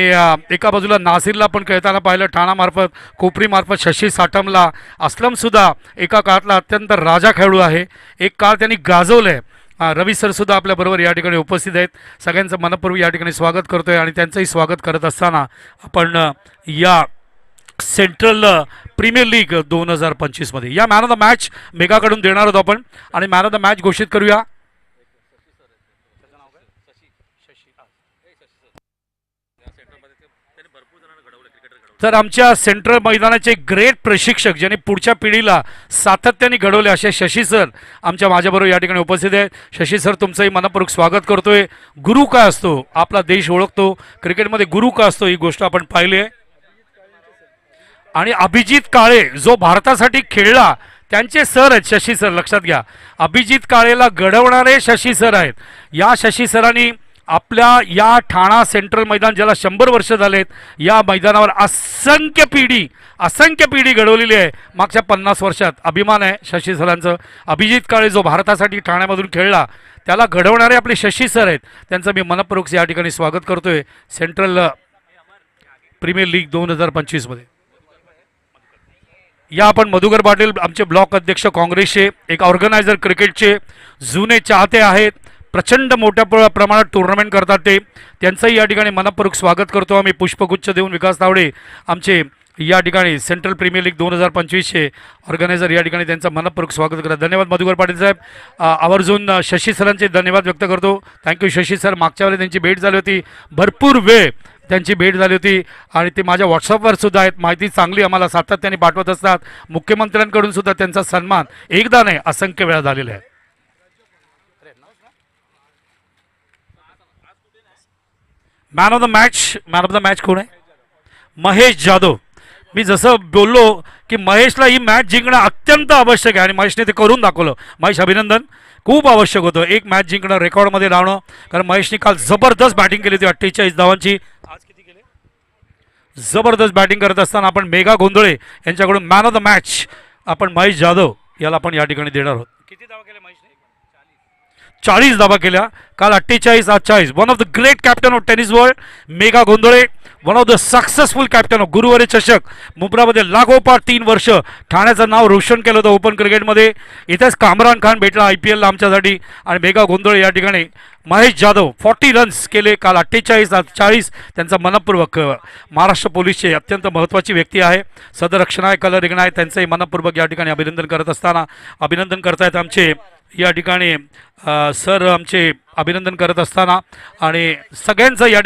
एका बाजूला नासिरला पण खेळताना पाहिलं ठाणामार्फत, कोपरीमार्फत शशी साटमला. असलमसुद्धा एका काळातला अत्यंत राजा खेळाडू आहे, एक काळ त्यांनी गाजवलं आहे. रवी सरसुद्धा आपल्याबरोबर या ठिकाणी उपस्थित आहेत. सगळ्यांचं मनपूर्वक या ठिकाणी स्वागत करतोय. आणि त्यांचंही स्वागत करत असताना आपण या सेंट्रल प्रीमियर लीग 2025 मध्ये या मॅन ऑफ द मॅच मेघाकडून देणार आहोत आपण. आणि मॅन ऑफ द मॅच घोषित करूया. तर आमच्या सेंट्रल मैदानाचे ग्रेट प्रशिक्षक ज्यांनी पुढच्या पिढीला सातत्याने घडवले असे शशी सर माझ्याबरोबर या ठिकाणी उपस्थित आहेत. शशी सर, तुमचंही मनपूर्वक स्वागत करतोय. गुरु काय असतो, आपला देश ओळखतो, क्रिकेटमध्ये गुरु का असतो ही गोष्ट आपण पाहिली आहे. आणि अभिजित काळे जो भारतासाठी खेळला त्यांचे सर आहेत शशी सर, लक्षात घ्या. अभिजित काळेला घडवणारे शशी सर आहेत. या शशी सरांनी आपल्या या ठाणा सेंट्रल मैदान ज्याला 100 वर्ष झालेत या मैदानावर असंख्य पिढी घडवलेली आहे मागच्या 50 वर्षात. अभिमान आहे शशी सरांचं. अभिजित काळे जो भारतासाठी ठाण्यामधून खेळला त्याला घडवणारे आपले शशी सर आहेत. त्यांचं मी मनपूर्वक या ठिकाणी स्वागत करतोय सेंट्रल प्रीमियर लीग 2025 मध्ये. या आपण मधुकर पाटील आमचे ब्लॉक अध्यक्ष काँग्रेसचे, एक ऑर्गनायझर क्रिकेटचे जुने चाहते आहेत, प्रचंड मोठ्या प्रमाणात टुर्नामेंट करतात ते, त्यांचंही या ठिकाणी मनपूर्वक स्वागत करतो आम्ही. पुष्पगुच्छ देऊन विकास तावडे आमचे या ठिकाणी सेंट्रल प्रीमियर लीग 2025चे ऑर्गनायझर या ठिकाणी त्यांचं मनपूर्वक स्वागत करतात. धन्यवाद मधुकर पाटील साहेब. आवर्जून शशी सरांचे धन्यवाद व्यक्त करतो. Thank you Shashi sir. मागच्या वेळेला त्यांची भेट झाली होती, भरपूर वेळ त्यांची भेट झाली होती आणि ते माझ्या व्हॉट्सअपवर सुद्धा आहेत. माहिती चांगली आम्हाला सातत्याने पाठवत असतात. मुख्यमंत्र्यांकडून सुद्धा त्यांचा सन्मान एकदा नाही असंख्य वेळा झालेला आहे. मॅन ऑफ द मॅच कोण आहे? महेश जाधव. मी जसं बोललो की महेशला ही मॅच जिंकणं अत्यंत आवश्यक आहे आणि महेशने ते करून दाखवलं. महेश अभिनंदन. खूप आवश्यक होतं एक मॅच जिंकणं, रेकॉर्डमध्ये लावणं, कारण महेशने काल जबरदस्त बॅटिंग केली होती 48 धावांची. आज किती केले? जबरदस्त बॅटिंग करत असताना आपण मेघा गोंधळे यांच्याकडून मॅन ऑफ द मॅच आपण महेश जाधव याला आपण या ठिकाणी देणार आहोत. किती धावा केल्या महेशने? 40 धावा केल्या काल. 48 आज 40. One of the great captain of tennis world Megha Gondhale, one of the successful captain of गुरुवारी चषक. मुंब्रामध्ये लागोपाठ 3 वर्ष ठाण्याचं नाव रोशन केलं होतं ओपन क्रिकेटमध्ये. इथेच कामरान खान भेटला IPL ला आमच्यासाठी आणि मेघा गोंधळे या ठिकाणी. महेश जाधव 40 रन्स केले काल. 48 आज 40. त्यांचा मनपूर्वक महाराष्ट्र पोलीसचे अत्यंत महत्त्वाची व्यक्ती आहे सदरक्षणाय कलर रिगणाय, त्यांचंही मनपूर्वक या ठिकाणी अभिनंदन करत असताना अभिनंदन करतायत आमचे या ठिकाणी सर आमचे अभिनंदन करत असताना आणि सगळ्यांचं या